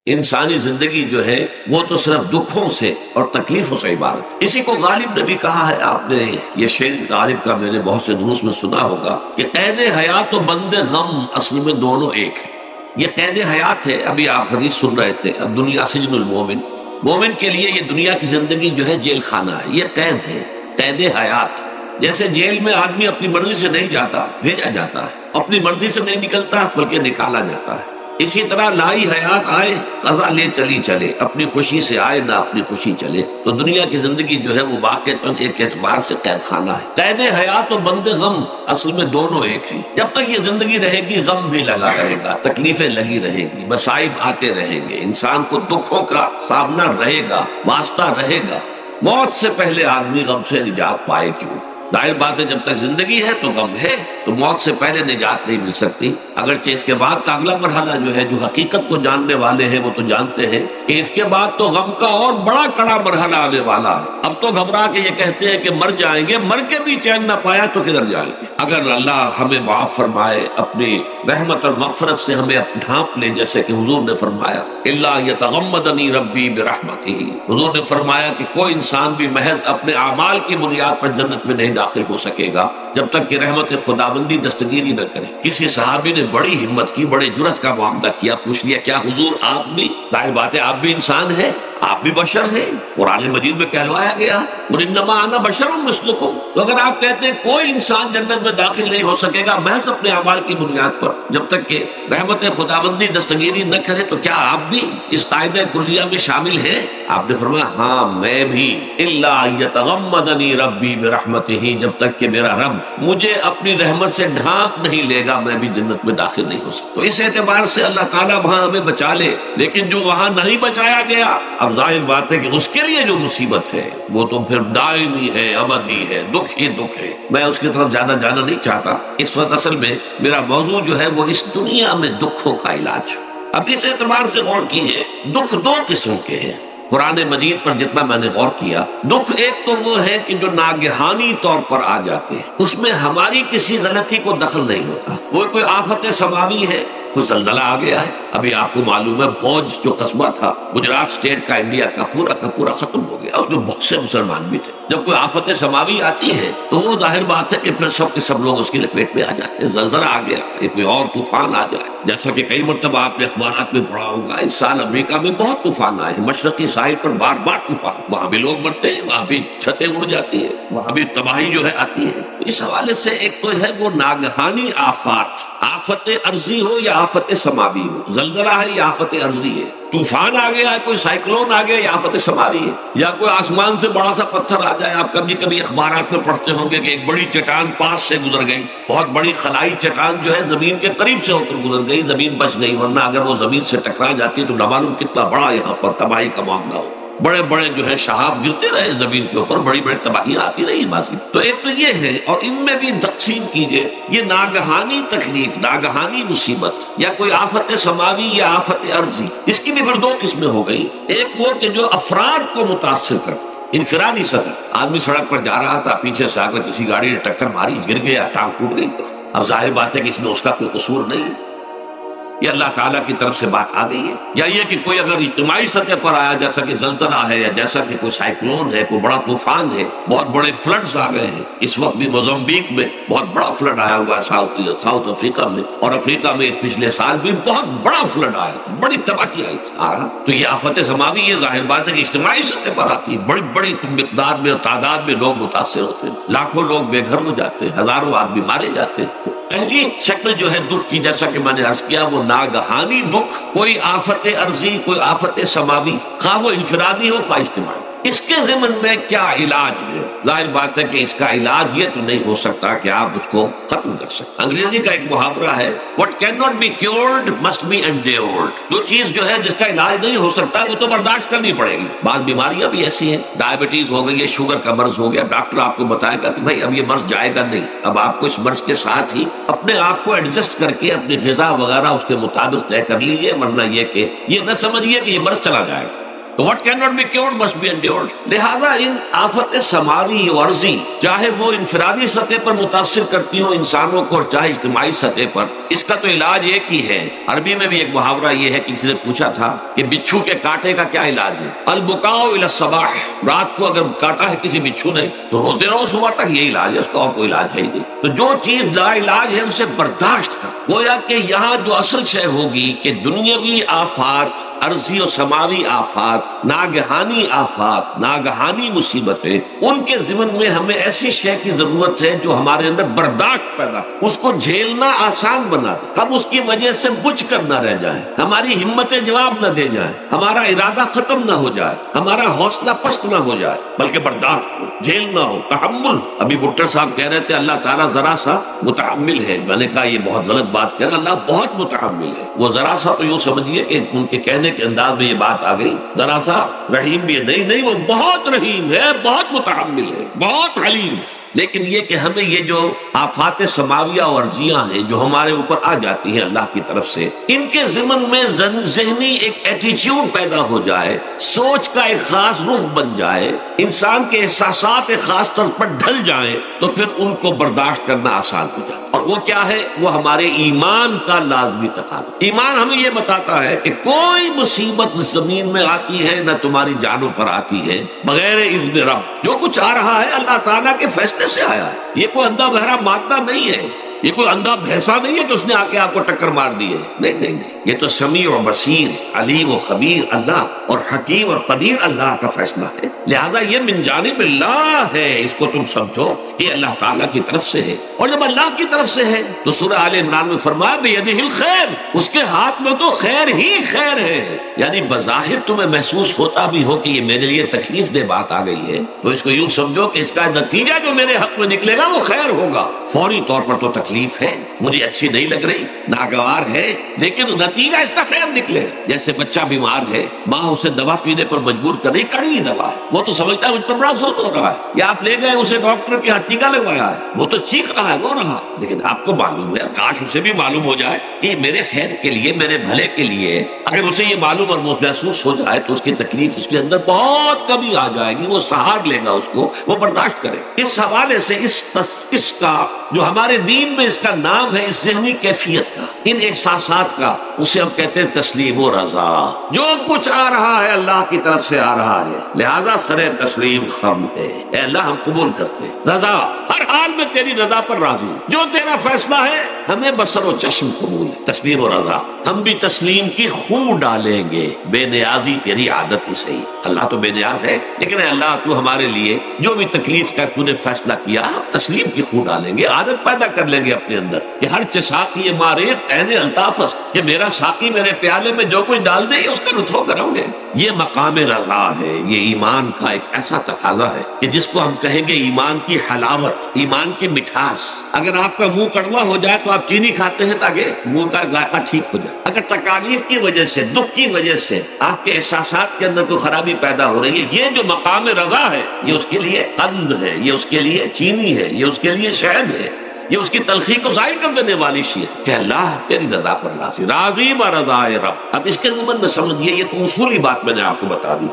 انسانی زندگی جو ہے وہ تو صرف دکھوں سے اور تکلیفوں سے عبارت ہے۔ اسی کو غالب نے بھی کہا ہے، آپ نے یہ شعر غالب کا میں نے بہت سے دروس میں سنا ہوگا کہ قید حیات و بند غم اصل میں دونوں ایک ہے۔ یہ قید حیات ہے، ابھی آپ حدیث سن رہے تھے، اب دنیا سجن المومن، مومن کے لیے یہ دنیا کی زندگی جو ہے جیل خانہ ہے، یہ قید ہے، قید حیات۔ جیسے جیل میں آدمی اپنی مرضی سے نہیں جاتا، بھیجا جاتا ہے، اپنی مرضی سے نہیں نکلتا بلکہ نکالا جاتا ہے۔ اسی طرح لائی حیات آئے قضا لے چلی چلے، اپنی خوشی سے آئے نہ اپنی خوشی چلے۔ تو دنیا کی زندگی جو ہے وہ واقعتاً ایک اعتبار سے قید خانہ ہے۔ قید حیات و بند غم اصل میں دونوں ایک ہیں۔ جب تک یہ زندگی رہے گی غم بھی لگا رہے گا، تکلیفیں لگی رہے گی، مصائب آتے رہیں گے، انسان کو دکھوں کا سامنا رہے گا، واسطہ رہے گا۔ موت سے پہلے آدمی غم سے نجات پائے کیوں؟ ظاہر بات ہے جب تک زندگی ہے تو غم ہے، تو موت سے پہلے نجات نہیں مل سکتی۔ اگرچہ اس کے بعد کا اگلا مرحلہ جو ہے، جو حقیقت کو جاننے والے ہیں وہ تو جانتے ہیں کہ اس کے بعد تو غم کا اور بڑا کڑا مرحلہ آنے والا ہے۔ اب تو گھبرا کے یہ کہتے ہیں کہ مر جائیں گے، مر کے بھی چین نہ پایا تو کدھر جائیں گے؟ اگر اللہ ہمیں معاف فرمائے، اپنی رحمت اور مغفرت سے ہمیں ڈھانپ لے، جیسے کہ حضور نے فرمایا الا یتغمدنی ربی برحمتہ، حضور نے فرمایا کہ کوئی انسان بھی محض اپنے اعمال کی بنیاد پر جنت میں نہیں داخل ہو سکے گا جب تک کہ رحمت خداوندی دستگیری نہ کرے۔ کسی صحابی نے بڑی ہمت کی، بڑے جرأت کا معاملہ کیا، پوچھ لیا کیا حضور آپ بھی؟ ظاہر بات ہے آپ بھی انسان ہیں، آپ بھی بشر ہیں، قرآن مجید میں کہلوایا گیا وَإِنَّمَا أَنَا بَشَرٌ مِثْلُكُمْ۔ تو اگر آپ کہتے ہیں کوئی انسان جنت میں داخل نہیں ہو سکے گا محض اپنے اعمال کی بنیاد پر جب تک کہ رحمت خداوندی دستگیری نہ کرے، تو کیا آپ بھی اس قاعدہ کلیہ میں شامل ہیں؟ آپ نے فرمایا ہاں میں بھی، الا یتغمدنی ربی برحمتہ، جب تک کہ میرا رب مجھے اپنی رحمت سے ڈھانپ نہیں لے گا میں بھی جنت میں داخل نہیں ہو سکتا۔ تو اس اعتبار سے اللہ تعالیٰ وہاں ہمیں بچا لے، لیکن جو وہاں نہیں بچایا گیا، اب ظاہر بات ہے کہ اس کے لیے جو مصیبت ہے وہ تو پھر دائمی ہے، ابدی ہے، دکھ ہی دکھ ہے۔ میں اس کی طرف زیادہ جانا نہیں چاہتا، اس وقت اصل میں میرا موضوع جو ہے وہ اس دنیا میں دکھوں کا علاج۔ اب اس اعتبار سے غور کیجیے، دکھ دو قسم کے ہیں۔ قرآن مجید پر جتنا میں نے غور کیا، دکھ ایک تو وہ ہے کہ جو ناگہانی طور پر آ جاتے ہیں، اس میں ہماری کسی غلطی کو دخل نہیں ہوتا۔ وہ کوئی آفت سماوی ہے، کوئی زلزلہ آ گیا ہے، ابھی آپ کو معلوم ہے بھوج جو قصبہ تھا گجرات اسٹیٹ کا انڈیا کا پورا ختم ہو گیا، اس میں بہت سے مسلمان بھی تھے۔ جب کوئی آفت سماوی آتی ہے تو وہ ظاہر بات ہے کہ پھر سب کے سب لوگ اس کی لپیٹ میں آ جاتے ہیں۔ زلزلہ آ گیا، کوئی اور طوفان آ جائے، جیسا کہ کئی مرتبہ آپ نے اخبارات میں پڑھا ہوگا، اس سال امریکہ میں بہت طوفان آئے ہیں، مشرقی ساحل پر بار بار طوفان، وہاں بھی لوگ مرتے ہیں، وہاں بھی چھتیں اڑ جاتی ہیں، وہاں بھی تباہی جو ہے آتی ہے۔ اس حوالے سے ایک تو ہے وہ ناگہانی آفات، آفت ارضی ہو یا آفت سماوی ہو، زلزلہ ہے یا آفت ارضی ہے، طوفان آ گیا ہے، کوئی سائیکلون آ گیا یا آفت سماوی ہے، یا کوئی آسمان سے بڑا سا پتھر آ جائے۔ آپ کبھی کبھی اخبارات میں پڑھتے ہوں گے کہ ایک بڑی چٹان پاس سے گزر گئی، بہت بڑی خلائی چٹان جو ہے زمین کے قریب سے ہو کر گزر گئی، زمین بچ گئی، ورنہ اگر وہ زمین سے ٹکرا جاتی تو نہ معلوم کتنا بڑا یہاں پر تباہی کا معاملہ ہو۔ بڑے بڑے جو ہے شہاب گرتے رہے زمین کے اوپر، بڑی بڑی تباہیاں آتی رہی ماضی۔ تو ایک تو یہ ہے، اور ان میں بھی تقسیم کیجئے، یہ ناگہانی تکلیف، ناگہانی مصیبت، یا کوئی آفت سماوی یا آفت ارضی، اس کی بھی پھر دو قسمیں ہو گئی۔ ایک وہ کہ جو افراد کو متاثر کر، انفرادی سطح، آدمی سڑک پر جا رہا تھا، پیچھے سے آ کر کسی گاڑی نے ٹکر ماری، گر گیا، ٹانگ ٹوٹ گئی، اب ظاہر بات ہے کہ اس میں اس کا کوئی قصور نہیں ہے، یہ اللہ تعالیٰ کی طرف سے بات آ گئی ہے۔ یا یہ کہ کوئی اگر اجتماعی سطح پر آیا، جیسا کہ زلزلہ ہے، یا جیسا کہ کوئی سائیکلون ہے، کوئی بڑا طوفان ہے، بہت بڑے فلڈز آ گئے ہیں، اس وقت بھی موزمبیق میں بہت بڑا فلڈ آیا ہوا ہے، ساؤتھ افریقہ میں، اور افریقہ میں پچھلے سال بھی بہت بڑا فلڈ آیا تھا، بڑی تباہی آئی تھی۔ تو یہ آفت سماوی، یہ ظاہر بات ہے کہ اجتماعی سطح پر آتی ہے، بڑی بڑی مقدار میں اور تعداد میں لوگ متاثر ہوتے ہیں، لاکھوں لوگ بے گھر ہو جاتے ہیں، ہزاروں آدمی مارے جاتے ہیں۔ پہلی شکل جو ہے دکھ کی، جیسا کہ میں نے عرض کیا، وہ ناگہانی دکھ، کوئی آفت ارضی، کوئی آفت سماوی، خواہ وہ انفرادی ہو خواہ اجتماعی۔ اس کے ضمن میں کیا علاج ہے؟ ظاہر بات ہے کہ اس کا علاج یہ تو نہیں ہو سکتا کہ آپ اس کو ختم کر سکیں۔ انگریزی کا ایک محاورہ ہے what cannot be cured must be endured۔ جو چیز جو ہے جس کا علاج نہیں ہو سکتا وہ تو برداشت کرنی پڑے گی۔ بعض بیماریاں بھی ایسی ہیں، ڈائبٹیز ہو گئی ہے، شوگر کا مرض ہو گیا، ڈاکٹر آپ کو بتائے گا کہ بھائی اب یہ مرض جائے گا نہیں، اب آپ کو اس مرض کے ساتھ ہی اپنے آپ کو ایڈجسٹ کر کے اپنی غذا وغیرہ اس کے مطابق طے کر لیجیے، ورنہ یہ کہ یہ نہ سمجھیے کہ یہ مرض چلا جائے گا۔ تو what cannot be cured must be endured۔ لہذا ان آفت سماوی و ارضی چاہے وہ انفرادی سطح پر متاثر کرتی ہوں انسانوں کو اور چاہے اجتماعی سطح پر، اس کا تو علاج ایک ہی ہے۔ عربی میں بھی ایک محاورہ یہ ہے کہ کسی نے پوچھا تھا کہ بچھو کے کاٹے کا کیا علاج ہے؟ البکاء الی الصباح، رات کو اگر کاٹا ہے کسی بچھو نے تو روتے رہو صبح تک، یہ علاج ہے، اس کا اور کوئی علاج ہے ہی نہیں۔ تو جو چیز لا علاج ہے اسے برداشت کر۔ گویا کہ یہاں جو اصل شے ہوگی کہ دنیاوی آفات، عرضی و سماوی آفات، ناگہانی آفات، ناگہانی مصیبتیں، ان کے ضمن میں ہمیں ایسی شے کی ضرورت ہے جو ہمارے اندر برداشت پیدا کرے، اس کو جھیلنا آسان بنا دے، ہم اس کی وجہ سے بجھ کر نہ رہ جائیں، ہماری ہمتیں جواب نہ دے جائیں، ہمارا ارادہ ختم نہ ہو جائے، ہمارا حوصلہ پست نہ ہو جائے، بلکہ برداشت ہو، جھیلنا ہو، تحمل۔ ابھی بھٹر صاحب کہہ رہے تھے اللہ تعالیٰ ذرا سا متحمل ہے، میں نے کہا یہ بہت غلط بات کہہ رہا، اللہ بہت متحمل ہے۔ وہ ذرا سا تو یوں سمجھیے کہ ان کے کہنے کے انداز میں یہ بات آ گئی، ذرا سا رحیم بھی ہے، نہیں وہ بہت رحیم ہے، بہت متحمل ہے، بہت حلیم ہے۔ لیکن یہ کہ ہمیں یہ جو آفات سماویہ اور ارضیاں ہیں جو ہمارے اوپر آ جاتی ہیں اللہ کی طرف سے، ان کے ضمن میں ذہنی ایک ایٹیچیوڈ پیدا ہو جائے، سوچ کا ایک خاص رخ بن جائے، انسان کے احساسات ایک خاص طرز پر ڈھل جائیں، تو پھر ان کو برداشت کرنا آسان ہو جائے۔ اور وہ کیا ہے؟ وہ ہمارے ایمان کا لازمی تقاضا۔ ایمان ہمیں یہ بتاتا ہے کہ کوئی مصیبت زمین میں آتی ہے نہ تمہاری جانوں پر آتی ہے بغیر اذن رب۔ جو کچھ آ رہا ہے اللہ تعالیٰ کے فیصلے سے آیا ہے، یہ کوئی اندھا بہرا مادہ نہیں ہے، یہ کوئی اندھا بھینسا نہیں ہے کہ اس نے آ کے آپ کو ٹکر مار دی ہے، نہیں، یہ تو سمیع و بصیر، علیم و خبیر اللہ اور حکیم اور قدیر اللہ کا فیصلہ ہے۔ لہذا یہ من جانب اللہ ہے، اس کو تم سمجھو کہ اللہ تعالیٰ کی طرف سے ہے۔ اور جب اللہ کی طرف سے ہے تو سورہ آل عمران میں فرمایا بیدہ الخیر، اس کے ہاتھ میں تو خیر ہی خیر ہے۔ یعنی بظاہر تمہیں محسوس ہوتا بھی ہو کہ یہ میرے لیے تکلیف دہ بات آ گئی ہے تو اس کو یوں سمجھو کہ اس کا نتیجہ جو میرے حق میں نکلے گا وہ خیر ہوگا۔ فوری طور پر تو تکلیف ہے، مجھے اچھی نہیں لگ رہی، ناگوار ہے، لیکن نتیجہ اس کا خیر نکلے گا۔ جیسے بچہ بیمار ہے، ماں اسے دوا پینے پر مجبور کر رہی، کڑوی دوا ہے، وہ تو سمجھتا ہے مجھ پر بڑا زور ہو رہا ہے، یا آپ لے گئے اسے ڈاکٹر کے ہاں ٹیکا لگوایا ہے، وہ تو چیخ رہا ہے، رو رہا ہے، لیکن آپ کو معلوم ہے، کاش اسے بھی معلوم ہو جائے کہ میرے خیر کے لیے، میرے بھلے کے لیے۔ اگر اسے یہ معلوم اور محسوس ہو جائے تو اس کی تکلیف اس کے اندر بہت کمی آ جائے گی، وہ سہار لے گا اس کو، وہ برداشت کرے۔ اس حوالے سے اس کا جو ہمارے دین میں اس کا نام ہے، اس ذہنی کیفیت کا، ان احساسات کا، اسے ہم کہتے ہیں تسلیم و رضا۔ جو کچھ آ رہا ہے اللہ کی طرف سے آ رہا ہے، لہذا سر تسلیم خم ہے، اے اللہ ہم قبول کرتے ہیں، رضا، ہر حال میں تیری رضا پر راضی، جو تیرا فیصلہ ہے ہمیں بصر و چشم قبول ہے، تسلیم و رضا۔ ہم بھی تسلیم کی خو ڈالیں گے، بے نیازی تیری عادت ہی صحیح، اللہ تو بے نیاز ہے، لیکن اے اللہ تو ہمارے لیے جو بھی تکلیف کا تو نے فیصلہ کیا، ہم تسلیم کی خو ڈالیں گے، عادت پیدا کر لیں گے اپنے اندر کہ ہر ساقی ماریخ عین الطافس، کہ میرا ساقی میرے پیالے میں جو کچھ ڈال دے اس کا لطف کروں گے۔ یہ مقام رضا ہے، یہ ایمان کا ایک ایسا تقاضا ہے کہ جس کو ہم کہیں گے ایمان کی حلاوت، ایمان کی مٹھاس۔ اگر آپ کا منہ کڑوا ہو جائے تو آپ چینی کھاتے ہیں تاکہ منہ کا ذائقہ ٹھیک ہو جائے۔ اگر تکالیف کی وجہ سے، دکھ کی وجہ سے آپ کے احساسات کے اندر کوئی خرابی پیدا ہو رہی ہے، یہ جو مقام رضا ہے یہ اس کے لیے قند ہے، یہ اس کے لیے چینی ہے، یہ اس کے لیے شہد ہے، یہ اس کی تلخی کو ظاہر کر دینے والی شیء ہے کہ اللہ تیری رضا پر راضی، راضی برضائے رب۔ اب اس کے ضمن میں سمجھیے، یہ تو اصولی بات میں نے آپ کو بتا دی۔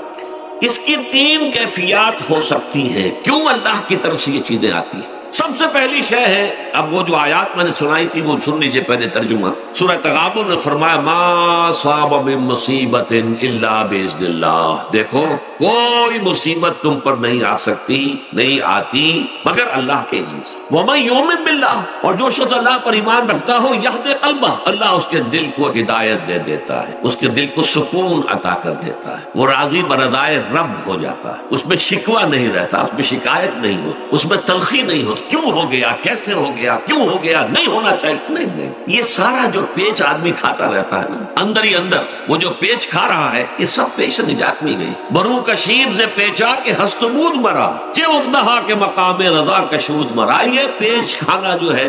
اس کی 3 کیفیات ہو سکتی ہیں کیوں اللہ کی طرف سے یہ چیزیں آتی ہیں۔ سب سے پہلی شے ہے، اب وہ جو آیات میں نے سنائی تھی وہ سن لیجیے پہلے ترجمہ۔ سورہ تغابن میں فرمایا ما صاب من مصیبت الا باذن اللہ، دیکھو کوئی مصیبت تم پر نہیں آ سکتی، نہیں آتی مگر اللہ کے اذن سے۔ ومن یؤمن باللہ، اور جو شخص اللہ پر ایمان رکھتا ہو، یہدی قلبہ، اللہ اس کے دل کو ہدایت دے دیتا ہے، اس کے دل کو سکون عطا کر دیتا ہے، وہ راضی برضائے رب ہو جاتا ہے، اس میں شکوہ نہیں رہتا، اس میں شکایت نہیں ہوتی، اس میں تلخی نہیں ہوتی، کیوں ہو گیا، کیسے ہو گیا، کیوں ہو گیا، نہیں ہونا چاہیے، نہیں۔ یہ سارا جو پیچ آدمی کھاتا رہتا ہے نا اندر ہی اندر، وہ جو پیچ کھا رہا ہے، یہ سب پیچ سے نجات نہیں گئی۔ برو کشید ز پیچا کے ہستمود مرا چے اقدہا کے مقام رضا کشود مرا. یہ پیچ کھانا جو ہے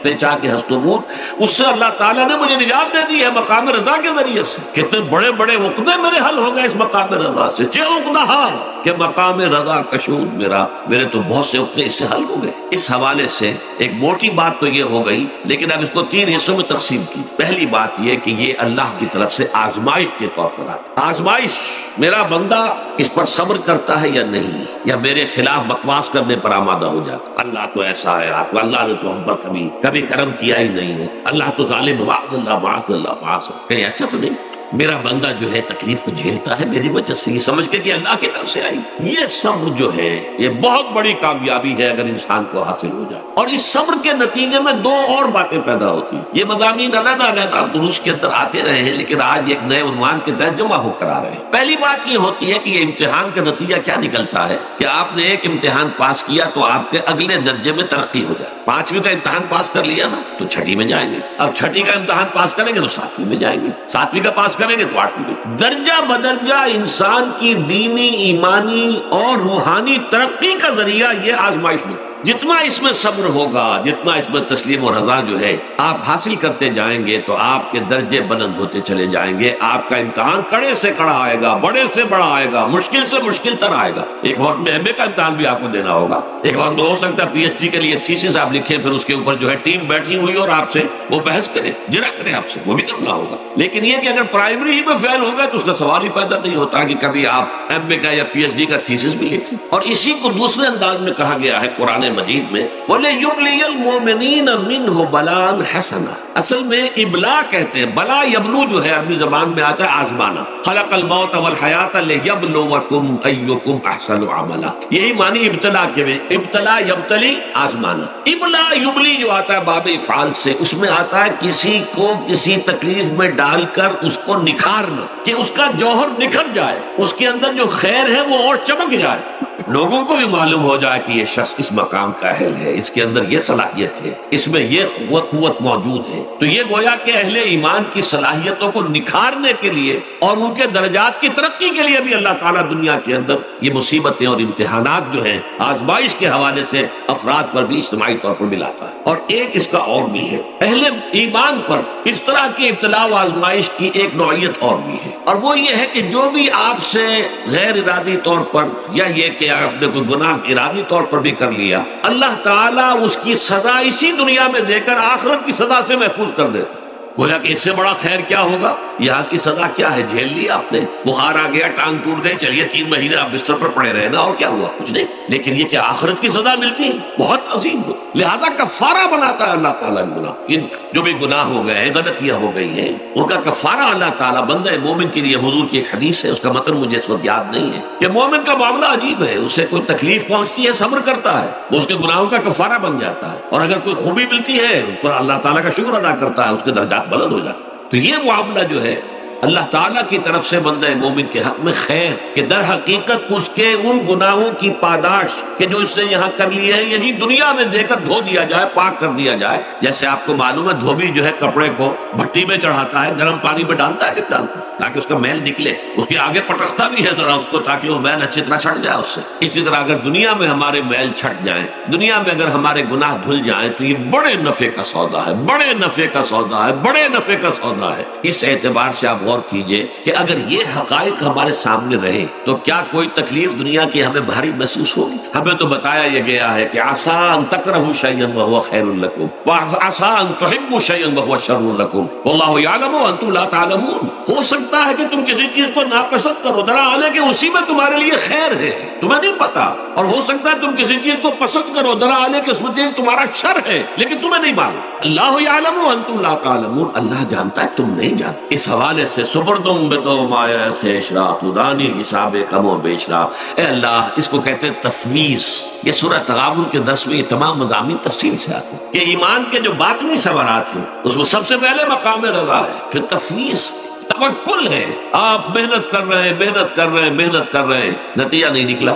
پیچا کے ہستمود، اس سے اللہ تعالیٰ نے مجھے نجات دے دی ہے مقام رضا کے ذریعے سے. کتنے بڑے بڑے عقدے میرے حل ہو گئے اس مقام رضا سے. چے اقدہا کہ مقام رضا کشود میرے تو بہت سے عقدے اس سے حل ہو گئے. اس حوالے سے ایک موٹی بات تو یہ ہو گئی، لیکن اب اس کو 3 حصوں میں تقسیم کی. پہلی بات یہ کہ یہ اللہ کی طرف سے آزمائش کے طور پر آتا. آزمائش، میرا بندہ اس پر صبر کرتا ہے یا نہیں، یا میرے خلاف بکواس کرنے پر آمادہ ہو جاتا. اللہ تو ایسا ہے، اللہ نے تو ہم پر کبھی کرم کیا ہی نہیں ہے، اللہ تو ظالم، معاذ اللہ معاذ اللہ معاذ. کہیں ایسا تو نہیں، میرا بندہ جو ہے تکلیف کو جھیلتا ہے میری وجہ سے، یہ سمجھ کے کہ اللہ کی طرف سے آئی. یہ صبر جو ہے یہ بہت بڑی کامیابی ہے اگر انسان کو حاصل ہو جائے. اور اس صبر کے نتیجے میں 2 اور باتیں پیدا ہوتی ہیں. یہ مضامین علیحدہ علیحدہ دروس کے اندر آتے رہے ہیں، لیکن آج ایک نئے عنوان کے تحت جمع ہو کر آ رہے ہیں. پہلی بات یہ ہوتی ہے کہ یہ امتحان کا نتیجہ کیا نکلتا ہے کہ آپ نے ایک امتحان پاس کیا تو آپ کے اگلے درجے میں ترقی ہو جائے. 5ویں کا امتحان پاس کر لیا نا تو 6ٹھی میں جائیں گے. اب 6ٹھی کا امتحان پاس کریں گے تو 7ویں میں جائیں گے. 7ویں کا پاس کریں گے تو 8ویں میں. درجہ بدرجہ انسان کی دینی، ایمانی اور روحانی ترقی کا ذریعہ یہ آزمائش میں. جتنا اس میں صبر ہوگا، جتنا اس میں تسلیم و رضا جو ہے آپ حاصل کرتے جائیں گے تو آپ کے درجے بلند ہوتے چلے جائیں گے. آپ کا امتحان کڑے سے کڑا آئے گا، بڑے سے بڑا آئے گا، مشکل سے مشکل تر آئے گا. ایک وقت میں ایم اے کا امتحان بھی آپ کو دینا ہوگا. ایک وقت میں ہو سکتا ہے پی ایچ ڈی کے لیے تھیسس آپ لکھیں، پھر اس کے اوپر جو ہے ٹیم بیٹھی ہوئی اور آپ سے وہ بحث کرے، جرا کرے آپ سے، وہ بھی کرنا ہوگا. لیکن یہ کہ اگر پرائمری ہی میں فیل ہو گئے تو اس کا سوال ہی پیدا نہیں ہوتا کہ کبھی آپ ایم اے کا یا پی ایچ ڈی کا تھیسس بھی لکھیں. اور اسی کو دوسرے انداز میں کہا گیا ہے قرآن مجید میں، وَلِيُبْلِيَ الْمُؤْمِنِينَ مِنْهُ بَلَاءً حَسَنًا. اصل میں ابلا کہتے ہیں، بلا یبلو جو ہے عربی زبان میں آتا ہے آزمانا. خلق الموت والحیات لِيَبْلُوَكُمْ أَيُّكُمْ أَحْسَنُ عَمَلًا. یہی معنی ابتلا کے میں، ابتلا یبتلی آزمانا. ابلا یبلی جو آتا ہے باب افعال سے، اس میں آتا ہے کسی کو کسی تکلیف میں ڈال کر اس کو نکھارنا، کہ اس کا جوہر نکھر جائے، اس کے اندر جو خیر ہے وہ اور چمک جائے، لوگوں کو بھی معلوم ہو جائے کہ یہ شخص اس مقام کا اہل ہے، اس کے اندر یہ صلاحیت ہے، اس میں یہ قوت موجود ہے. تو یہ گویا کہ اہل ایمان کی صلاحیتوں کو نکھارنے کے لیے اور ان کے درجات کی ترقی کے لیے بھی اللہ تعالیٰ دنیا کے اندر یہ مصیبتیں اور امتحانات جو ہیں آزمائش کے حوالے سے افراد پر بھی اجتماعی طور پر ملاتا ہے. اور ایک اس کا اور بھی ہے، اہل ایمان پر اس طرح کی ابتلا و آزمائش کی ایک نوعیت اور بھی ہے، اور وہ یہ ہے کہ جو بھی آپ سے غیر ارادی طور پر یا یہ کہ آپ نے کوئی گناہ ارادی طور پر بھی کر لیا، اللہ تعالیٰ اس کی سزا اسی دنیا میں دے کر آخرت کی سزا سے محفوظ کر دیتا. گویا کہ اس سے بڑا خیر کیا ہوگا؟ یہاں کی سزا کیا ہے؟ جھیل لی آپ نے، بخار آ گیا، ٹانگ ٹوٹ گئی، چلیے 3 مہینے آپ بستر پر پڑے رہے نا، اور کیا ہوا؟ کچھ نہیں. لیکن یہ کہ آخرت کی سزا ملتی ہے، بہت عظیم ہو. لہذا کفارہ بناتا ہے اللہ تعالیٰ گناہ، ان جو بھی گناہ ہو گئے ہیں، غلطیاں ہو گئی ہیں، ان کا کفارہ اللہ تعالیٰ بندہ مومن کے لیے. حضور کی ایک حدیث ہے، اس کا متن مجھے اس وقت یاد نہیں ہے، کہ مومن کا معاملہ عجیب ہے. اسے کوئی تکلیف پہنچتی ہے، صبر کرتا ہے، وہ اس کے گناہوں کا کفارہ بن جاتا ہے. اور اگر کوئی خوبی ملتی ہے، اس پر اللہ تعالیٰ کا شکر ادا کرتا ہے، اس کے درجات بلند ہو جاتے. تو یہ معاملہ جو ہے اللہ تعالیٰ کی طرف سے بندہ مومن کے حق میں خیر، کہ در حقیقت اس کے ان گناہوں کی پاداش کہ جو اس نے یہاں کر لیے ہیں یہی دنیا میں دے کر دھو دیا جائے، پاک کر دیا جائے. جیسے آپ کو معلوم ہے دھوبی جو ہے کپڑے کو بھٹی میں چڑھاتا ہے، گرم پانی میں ڈالتا ہے کہ ڈالتا ہے تاکہ اس کا میل نکلے، اس کے آگے پٹکتا بھی ہے ذرا اس کو تاکہ وہ میل اچھی طرح چھٹ جائے اس سے. اسی طرح اگر دنیا میں ہمارے میل چھٹ جائیں، دنیا میں اگر ہمارے گناہ دھل جائیں تو یہ بڑے نفع کا سودا ہے، بڑے نفع کا سودا ہے، بڑے نفع کا سودا ہے. اس اعتبار سے آپ غور کیجئے کہ اگر یہ حقائق ہمارے سامنے رہے تو کیا کوئی تکلیف دنیا کی ہمیں بھاری محسوس ہوگی؟ ہمیں تو بتایا یہ گیا ہے کہ عسیٰ ان تکرہوا شیئا وہو خیر لکم وعسیٰ ان تحبوا شیئا وہو شر لکم واللہ یعلم وانتم لا تعلمون. ہو سکتا ہے کہ تم کسی چیز کو ناپسند کرو، دراصل کہ اسی میں تمہارے لیے خیر ہے، تمہیں نہیں پتا. اور ہو سکتا ہے تم کسی چیز کو پسند کرو، دراصل کہ اس میں تمہارا شر ہے لیکن تمہیں نہیں معلوم. اللہ یعلم وانتم لا تعلمون. اللہ جانتا ہے، تم نہیں جانتے. اس حوالے سے سپردم تو مایا خیشرا تو دانی حساب کم و بیشرا. اے اللہ، اس کو کہتے ہیں تفویض. یہ سورہ تغابن کے 10 میں یہ تمام مضامین تفصیل سے آتے ہیں کہ ایمان کے جو باطنی ثمرات ہیں اس میں سب سے پہلے مقام رضا ہے، پھر تفویض، توکل ہے. آپ محنت کر رہے ہیں، محنت کر رہے ہیں، محنت کر رہے ہیں، نتیجہ نہیں نکلا.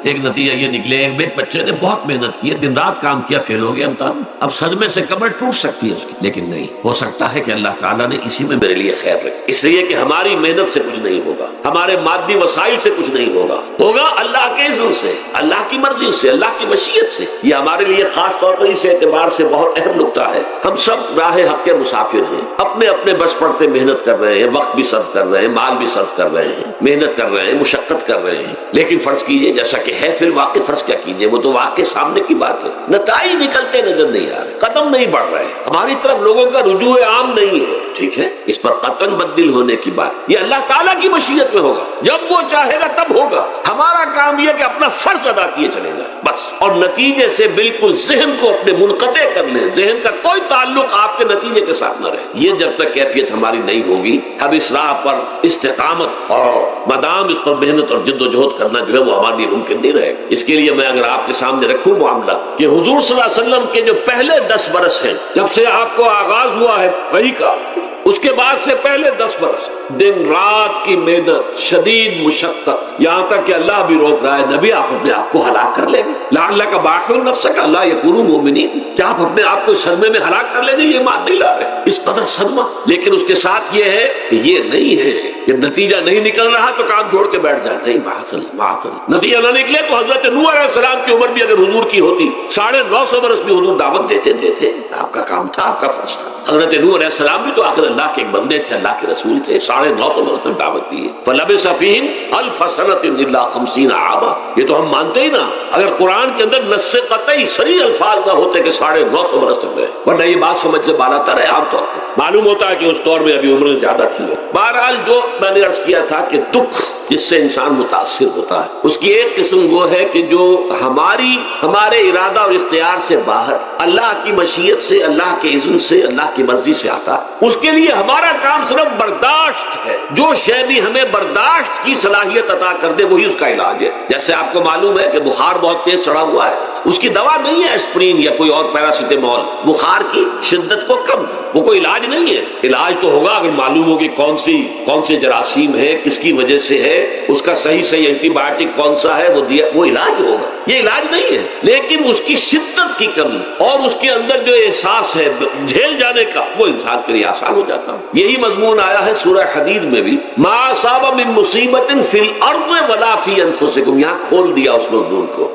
ایک نتیجہ یہ نکلے ایک بچے نے بہت محنت کی ہے، دن رات کام کیا، فیل ہو گیا امتحان، اب صدمے سے کمر ٹوٹ سکتی ہے اس کی، لیکن نہیں ہو سکتا ہے کہ اللہ تعالیٰ نے اسی میں میرے لیے خیر رکھی، اس لیے کہ ہماری محنت سے کچھ نہیں ہوگا، ہمارے مادی وسائل سے کچھ نہیں ہوگا، ہوگا اللہ کے اذن سے، اللہ کی مرضی سے، اللہ کی مشیت سے۔ یہ ہمارے لیے خاص طور پر اس اعتبار سے بہت اہم نکتہ ہے، ہم سب راہ حق کے مسافر ہیں، اپنے اپنے بس پڑتے محنت کر رہے ہیں، وقت بھی صرف کر رہے ہیں، مال بھی صرف کر رہے ہیں، محنت کر رہے ہیں، مشقت کر رہے ہیں، لیکن فرض کیجئے جیسا کہ ہے فی الواقع، فرض کیا کیجئے، وہ تو واقع سامنے کی بات ہے، نتائج نکلتے نظر نہیں آ رہے، قدم نہیں بڑھ رہے، ہماری طرف لوگوں کا رجوع عام نہیں ہے، ٹھیک ہے، اس پر قطعاً بدل ہونے کی بات، یہ اللہ تعالیٰ کی مشیت میں ہوگا، جب وہ چاہے گا تب ہوگا، ہمارا کام یہ کہ اپنا فرض ادا کیے چلے گا بس، اور نتیجے سے بالکل ذہن کو اپنے منقطع کر لیں، ذہن کا کوئی تعلق آپ کے نتیجے کے ساتھ نہ رہے، یہ جب تک کیفیت ہماری نہیں ہوگی، اب اس راہ پر استقامت اور مدام اس پر محنت اور جد و جہد کرنا جو ہے وہ ہمارے لیے ممکن نہیں رہے گا۔ اس کے لیے میں اگر آپ کے سامنے رکھوں معاملہ کہ حضور صلی اللہ علیہ وسلم کے جو پہلے 10 برس ہیں، جب سے آپ کو آغاز ہوا ہے وحی کا، اس کے بعد سے پہلے 10 برس دن رات کی محنت، شدید مشقت، یہاں تک کہ اللہ بھی روک رہا ہے نبی آپ اپنے آپ کو ہلاک کر لیں گے، لعلک باخع نفسک الا یکونوا مؤمنین، کیا آپ اپنے آپ کو صدمے میں ہلاک کر لیں گے، یہ مان نہیں لا رہے، اس قدر صدمہ، لیکن اس کے ساتھ یہ ہے کہ یہ نہیں ہے کہ نتیجہ نہیں نکل رہا تو کام چھوڑ کے بیٹھ جائے، نہیں، معاذ نتیجہ نہ نکلے تو حضرت نوح علیہ السلام کی عمر بھی اگر حضور کی ہوتی 950 برس بھی حضور دعوت دیتے تھے، آپ کا کام تھا، آپ کا فرض تھا۔ حضرت نوح علیہ السلام بھی تو آخر اللہ کے ایک بندے تھے، اللہ کے رسول تھے، 950 برس تک دعوت دی ہے، فلبث فیہم 1000 سنۃ الا 50 عاما، یہ تو ہم مانتے ہی نا، اگر قرآن کے اندر نص قطعی صریح الفاظ نہ ہوتے کہ 950 برس تک رہے، ورنہ یہ بات سمجھ سے بالا تر ہے، عام طور پر معلوم ہوتا ہے کہ اس دور میں ابھی عمریں زیادہ تھی۔ بہرحال جو میں نے عرض کیا تھا کہ دکھ جس سے انسان متاثر ہوتا ہے، اس کی ایک قسم وہ ہے کہ جو ہمارے ارادہ اور اختیار سے باہر، اللہ کی مشیت سے، اللہ کے اذن سے، اللہ کی مرضی سے آتا ہے، اس کے لیے ہمارا کام صرف برداشت ہے، جو شے بھی ہمیں برداشت کی صلاحیت عطا کر دے وہی اس کا علاج ہے۔ جیسے آپ کو معلوم ہے کہ بخار بہت تیز چڑھا ہوا ہے، اس کی دوا نہیں ہے اسپرین یا کوئی اور پیراسیٹامول، بخار کی شدت کو کم کر، وہ کوئی علاج نہیں ہے، علاج تو ہوگا اگر معلوم ہو کہ کون سے جراثیم ہے، کس کی وجہ سے ہے، اس کا صحیح اینٹی بایوٹک کون سا ہے، وہ علاج ہوگا، یہ علاج نہیں ہے، لیکن اس کی شدت کی کمی اور اس کے اندر جو احساس ہے جھیل جانے کا، وہ انسان کے لیے آسان ہو جاتا ہے۔ یہی مضمون آیا ہے سورہ حدید میں بھی، ما اصاب من مصیبت فی الارض ولا فی انفسکم، یہاں کھول دیا اس مضمون کو۔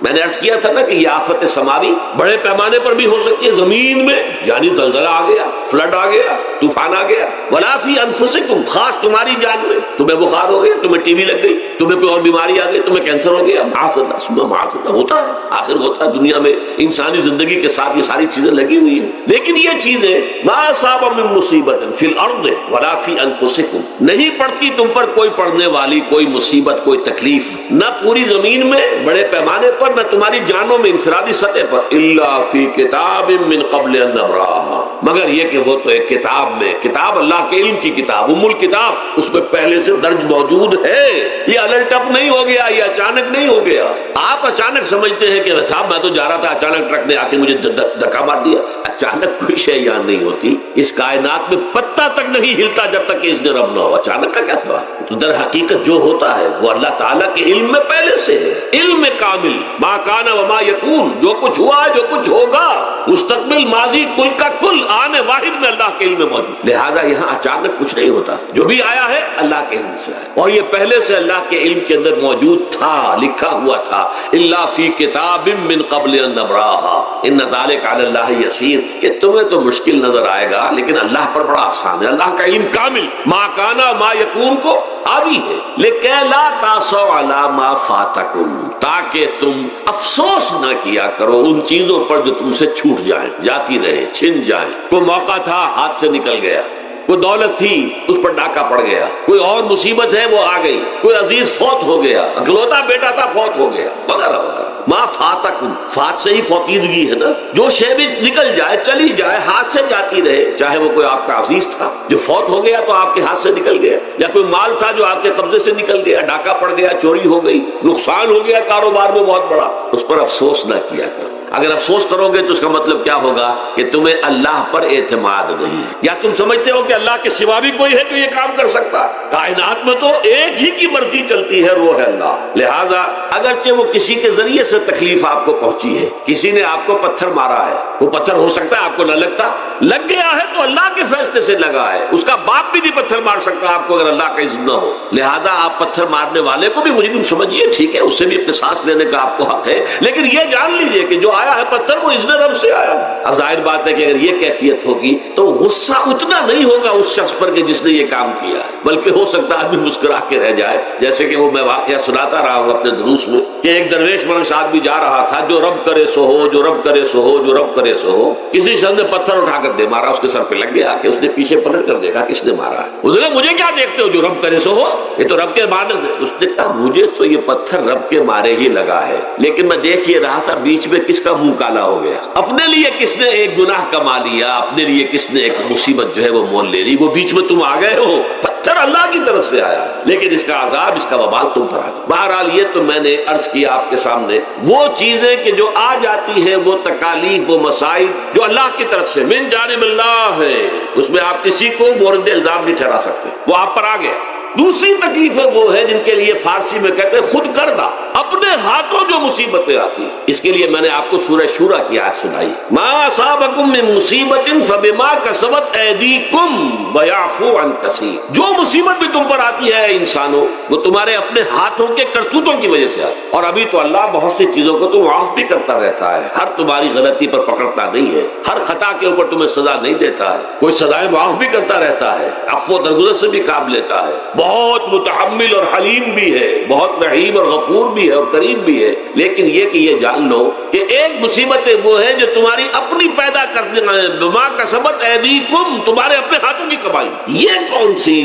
میں نے عرض کیا تھا نا کہ یہ آفت سماوی بڑے پیمانے پر بھی ہو سکتی ہے، زمین میں یعنی زلزلہ آ گیا، فلڈ آ گیا، طوفان آ گیا، ولا فی انفسکم، خاص تمہاری جان میں، تمہیں بخار ہو گیا، تمہیں ٹی بی لگ گئی، تمہیں کوئی اور بیماری آ گئی، تمہیں کینسر ہو گیا، معاذ اللہ ہوتا ہے، آخر ہوتا ہے، دنیا میں انسانی زندگی کے ساتھ یہ ساری چیزیں لگی ہوئی ہیں، لیکن یہ چیزیں ما اصاب من مصیبت فی الارض ولا فی انفسکم، نہیں پڑتی تم پر کوئی پڑنے والی کوئی مصیبت، کوئی تکلیف، نہ پوری زمین میں بڑے پیمانے پر، نہ تمہاری جانوں میں انفرادی سطح پر، الا فی کتاب من قبل ان نبراہا، مگر یہ کہ وہ تو ایک کتاب میں، کتاب اللہ کے علم کی کتاب، ام الکتاب، اس میں پہلے سے درج موجود ہے، یہ الٹ اپ نہیں ہو گیا، یہ اچانک نہیں ہو گیا۔ آپ اچانک سمجھتے ہیں کہ صاحب میں تو جا رہا تھا، اچانک ٹرک نے آ کے مجھے دھکا مار دیا، اچانک کوئی شے یہاں نہیں ہوتی، اس کائنات میں پتہ تک نہیں ہلتا جب تک کہ اس نے رب نہ ہو، اچانک کا کیا سوال؟ تو در حقیقت جو ہوتا ہے وہ اللہ تعالیٰ کے علم میں پہلے سے ہے، علم کامل، ما کان وما یکون، جو کچھ ہوا ہے، جو کچھ ہوگا، مستقبل، ماضی، کل کا کل، آنے واحد میں اللہ کے علم میں موجود، لہذا یہاں اچانک کچھ نہیں ہوتا، جو بھی آیا ہے اللہ کے علم سے آیا، اور یہ پہلے سے اللہ کے علم کے اندر موجود تھا، لکھا ہوا تھا، الا فی کتاب من قبل ان نبراہا ان ذلک علی اللہ یسیر، یہ تمہیں تو مشکل نظر آئے گا لیکن اللہ پر بڑا آسان ہے، اللہ کا علم کامل، ما کانا ما یکون کو آوی ہے، لکہ لا تاسوا علی ما فاتکم، تاکہ تم افسوس نہ کیا کرو ان چیزوں پر جو تم سے چھوٹ جائیں، جاتی رہے، چھن جائیں، کوئی موقع تھا ہاتھ سے نکل گیا، کوئی دولت تھی اس پر ڈاکہ پڑ گیا، کوئی اور مصیبت ہے وہ آ گئی، کوئی عزیز فوت ہو گیا، اکلوتا بیٹا تھا فوت ہو گیا، وغیرہ وغیرہ، ما فاتکم، فات سے ہی فوتیدگی ہے نا، جو شے بھی نکل جائے، چلی جائے، ہاتھ سے جاتی رہے، چاہے وہ کوئی آپ کا عزیز تھا جو فوت ہو گیا تو آپ کے ہاتھ سے نکل گیا، یا کوئی مال تھا جو آپ کے قبضے سے نکل گیا، ڈاکہ پڑ گیا، چوری ہو گئی، نقصان ہو گیا کاروبار میں بہت بڑا، اس پر افسوس نہ کیا کرو۔ اگر افسوس کرو گے تو اس کا مطلب کیا ہوگا کہ تمہیں اللہ پر اعتماد نہیں ہے، یا تم سمجھتے ہو کہ اللہ کے سوا بھی کوئی ہے جو یہ کام کر سکتا، کائنات میں تو ایک ہی کی مرضی چلتی ہے، وہ ہے اللہ، لہذا اگرچہ وہ کسی کے ذریعے سے تکلیف آپ کو پہنچی ہے، کسی نے آپ کو پتھر مارا ہے، وہ پتھر ہو سکتا ہے آپ کو نہ لگتا، لگ گیا ہے تو اللہ کے فیصلے سے لگا ہے، اس کا باپ بھی نہیں پتھر مار سکتا آپ کو اگر اللہ کا اذن نہ ہو، لہذا آپ پتھر مارنے والے کو بھی مجرم سمجھیے، ٹھیک ہے، اس سے بھی قصاص لینے کا آپ کو حق ہے، لیکن یہ جان لیجئے کہ جو آیا ہے پتھر وہ اذن رب سے آیا۔ اب ظاہر بات ہے کہ اگر یہ کیفیت ہوگی تو غصہ اتنا نہیں ہوگا اس شخص پر کہ جس نے یہ کام کیا ہے، بلکہ ہو سکتا ہے آدمی مسکرا کے رہ جائے، جیسے کہ وہ میں واقعہ سناتا رہا ہوں اپنے دروس میں کہ ایک درویش منش آدمی جا رہا تھا، جو رب کرے سو ہو، جو رب کرے سو ہو، جو رب کرے سو ہو، کسی شخص نے پتھر اٹھا کر دے مارا، اس کے سر پہ لگ گیا کہ اس نے پیچھے پلٹ کر دیکھا کس نے مارا ہے، اس نے کہا مجھے کیا دیکھتے ہو، جو رب کرے سو ہو، یہ تو رب کے مارے سے، اس نے کہا مجھے تو یہ پتھر رب کے مارے ہی لگا ہے، لیکن میں دیکھ یہ رہا تھا بیچ میں کس کا منہ کالا ہو گیا، اپنے لیے کس نے ایک گناہ کما لیا، اپنے لیے کس نے ایک مصیبت جو ہے وہ مول لے لی، وہ بیچ میں تم آ گئے ہو، پتھر اللہ کی طرف سے آیا ہے، لیکن اس کا عذاب، اس کا وبال تم پر آ گیا۔ بہرحال یہ تو میں نے عرض کیا آپ کے سامنے، وہ چیزیں کہ جو آ جاتی ہیں، وہ تکالیف، وہ مسائل جو اللہ کی طرف سے من جانب اللہ ہے، اس میں آپ کسی کو مورد الزام نہیں ٹھہرا سکتے، وہ آپ پر آ گیا۔ دوسری تکلیفیں وہ ہے جن کے لیے فارسی میں کہتے ہیں خود کردہ، اپنے ہاتھوں جو مصیبتیں آتی ہیں، اس کے لیے میں نے آپ کو سورہ شورى کی آیت سنائی، ما اصابکم من مصیبت فبما کسبت ایدیکم ویعفو عن کثیر، جو مصیبت بھی تم پر آتی ہے انسانوں، وہ تمہارے اپنے ہاتھوں کے کرتوتوں کی وجہ سے آتی ہے، اور ابھی تو اللہ بہت سی چیزوں کو تو معاف بھی کرتا رہتا ہے، ہر تمہاری غلطی پر پکڑتا نہیں ہے، ہر خطا کے اوپر تمہیں سزا نہیں دیتا ہے، کوئی سزائیں معاف بھی کرتا رہتا ہے، عفو و درگزر سے بھی کام لیتا ہے، بہت متحمل اور حلیم بھی ہے، بہت رحیم اور غفور بھی ہے اور کریم بھی ہے، لیکن یہ کہ یہ جان لو کہ ایک مصیبت وہ ہے جو تمہاری اپنی پیدا کرنے بما کسبت ایدیکم، تمہارے اپنے ہاتھوں کی کمائی، یہ کون سی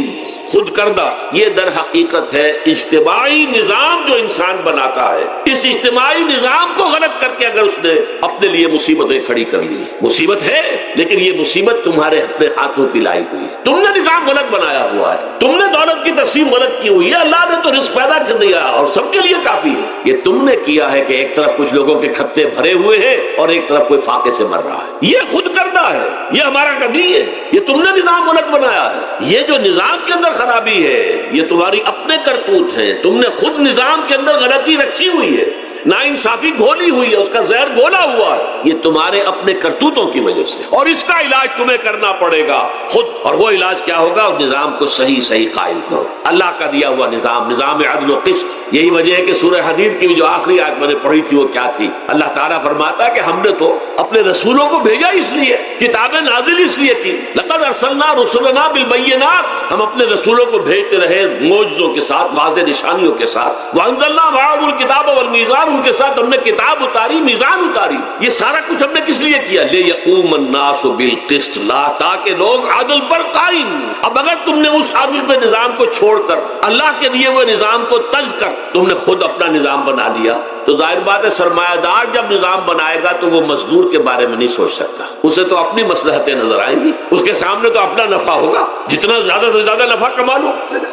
خود کردہ، یہ در حقیقت ہے اجتماعی نظام جو انسان بناتا ہے، اس اجتماعی نظام کو غلط کر کے اگر اس نے اپنے لیے مصیبتیں کھڑی کر لی، مصیبت ہے لیکن یہ مصیبت تمہارے اپنے ہاتھوں کی لائی ہوئی ہے، تم نے نظام غلط بنایا ہوا ہے، تم نے دولت کی تقسیم غلط کی ہوئی ہے، اللہ نے تو رزق پیدا کر دیا اور سب کے لیے کافی ہے، یہ تم نے کیا ہے کہ ایک طرف کچھ لوگوں کے کھتے بھرے ہوئے ہیں اور ایک طرف کوئی فاقے سے مر رہا ہے، یہ خود کردہ ہے، یہ ہمارا کبھی ہے، یہ تم نے نظام غلط بنایا ہے، یہ جو نظام کے اندر خرابی ہے یہ تمہاری اپنے کرتوت ہیں، تم نے خود نظام کے اندر غلطی رکھی ہوئی ہے، ناانصافی گھولی ہوئی ہے، اس کا زہر گھولا ہوا ہے، یہ تمہارے اپنے کرتوتوں کی وجہ سے، اور اس کا علاج تمہیں کرنا پڑے گا خود، اور وہ علاج کیا ہوگا؟ اور نظام کو صحیح قائم کرو، اللہ کا دیا ہوا نظام، نظام عدل و قسط، یہی وجہ ہے کہ سورہ حدید کی جو آخری آیت میں نے پڑھی تھی وہ کیا تھی؟ اللہ تعالیٰ فرماتا ہے کہ ہم نے تو اپنے رسولوں کو بھیجا اس لیے، کتابیں نازل اس لیے کی، لقد ارسلنا رسلنا بالبینات، ہم اپنے رسولوں کو بھیجتے رہے معجزوں کے ساتھ، واضح نشانیوں کے ساتھ، وانزلنا معهم الکتاب والمیزان، ان کے ساتھ ہم نے کتاب اتاری، میزان اتاری، یہ سارا کچھ ہم نے کس لیے کیا؟ لیقوم الناس بالقسط، تاکہ لوگ عدل پر قائم۔ اب اگر تم نے اس عدل کے نظام کو چھوڑ کر اللہ کے دیے ہوئے نظام کو تج کر تم نے خود اپنا نظام بنا لیا، تو ظاہر بات ہے سرمایہ دار جب نظام بنائے گا تو وہ مزدور کے بارے میں نہیں سوچ سکتا، اسے تو اپنی مصلحتیں نظر آئیں گی، اس کے سامنے تو اپنا نفع ہوگا، جتنا زیادہ سے زیادہ نفع کما لو،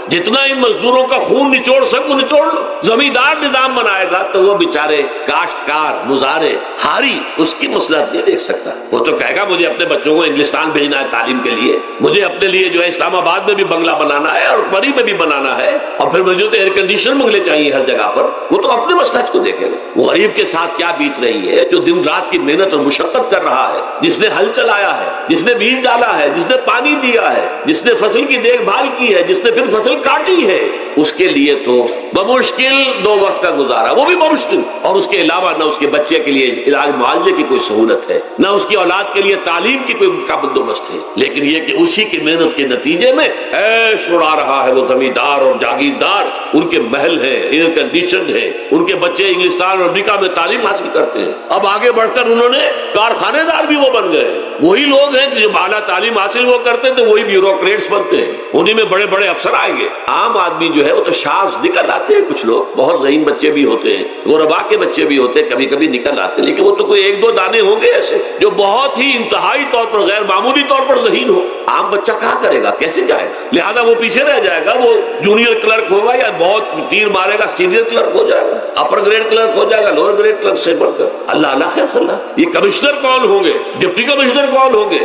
جتنا ان مزدوروں کا خون نچوڑ سکو نچوڑ لو۔ زمیندار نظام بنائے گا تو وہ بیچارے کاشتکار مزارے ہاری اس کی مصلحت نہیں دیکھ سکتا، وہ تو کہے گا مجھے اپنے بچوں کو انگلستان بھیجنا ہے تعلیم کے لیے، مجھے اپنے لیے جو ہے اسلام آباد میں بھی بنگلہ بنانا ہے اور مری میں بھی بنانا ہے، اور پھر مجھے تو ایئر کنڈیشن بنگلے چاہیے ہر جگہ پر، وہ تو اپنے مصلحت کو دیکھے گا۔ وہ غریب کے ساتھ کیا بیت رہی ہے جو دن رات کی محنت اور مشقت کر رہا ہے، جس نے ہل چلایا ہے، جس نے بیج ڈالا ہے، جس نے پانی دیا ہے، جس نے فصل کی دیکھ بھال کی ہے، جس نے پھر فصل کاٹی ہے، اس کے لیے تو بمشکل 2 وقت کا گزارا، وہ بھی بمشکل، اور اس کے علاوہ نہ اس کے بچے کے لیے علاج معالجے کی کوئی سہولت ہے، نہ اس کی اولاد کے لیے تعلیم کی کوئی کا بندوبست ہے، لیکن یہ کہ اسی کی محنت کے نتیجے میں عیش اڑا رہا ہے وہ زمیندار اور جاگیردار، ان کے محل ہیں، ایئر کنڈیشن ہے، ان کے بچے انگلستان اور امریکہ میں تعلیم حاصل کرتے ہیں، اب آگے بڑھ کر انہوں نے کارخانے دار بھی وہ بن گئے، وہی لوگ ہیں جو اعلیٰ تعلیم حاصل وہ کرتے تھے وہی بیوروکریٹس بنتے ہیں، انہی میں بڑے بڑے افسر آئیں گے۔ عام آدمی جو ہے وہ تو شاذ نکل آتے ہیں، کچھ لوگ بہت ذہین بچے بھی ہوتے ہیں، غربا کے بچے بھی ہوتے ہیں، کبھی کبھی نکل آتے ہیں، لیکن وہ تو کوئی 1-2 دانے ہوں گے ایسے جو بہت ہی انتہائی طور پر غیر معمولی طور پر ذہین ہو۔ عام بچہ کہاں کرے گا، کیسے جائے گا؟ لہذا وہ پیچھے رہ جائے گا، وہ جونیئر کلرک ہوگا یا بہت تیر مارے گا سینئر کلرک ہو جائے گا، اپر گریڈ کلرک ہو جائے گا لوور گریڈ کلرک سے بڑھ کر۔ اللہ اللہ خیر صلی اللہ، یہ کمشنر کون ہوں گے، ڈپٹی کمشنر کون ہوں گے،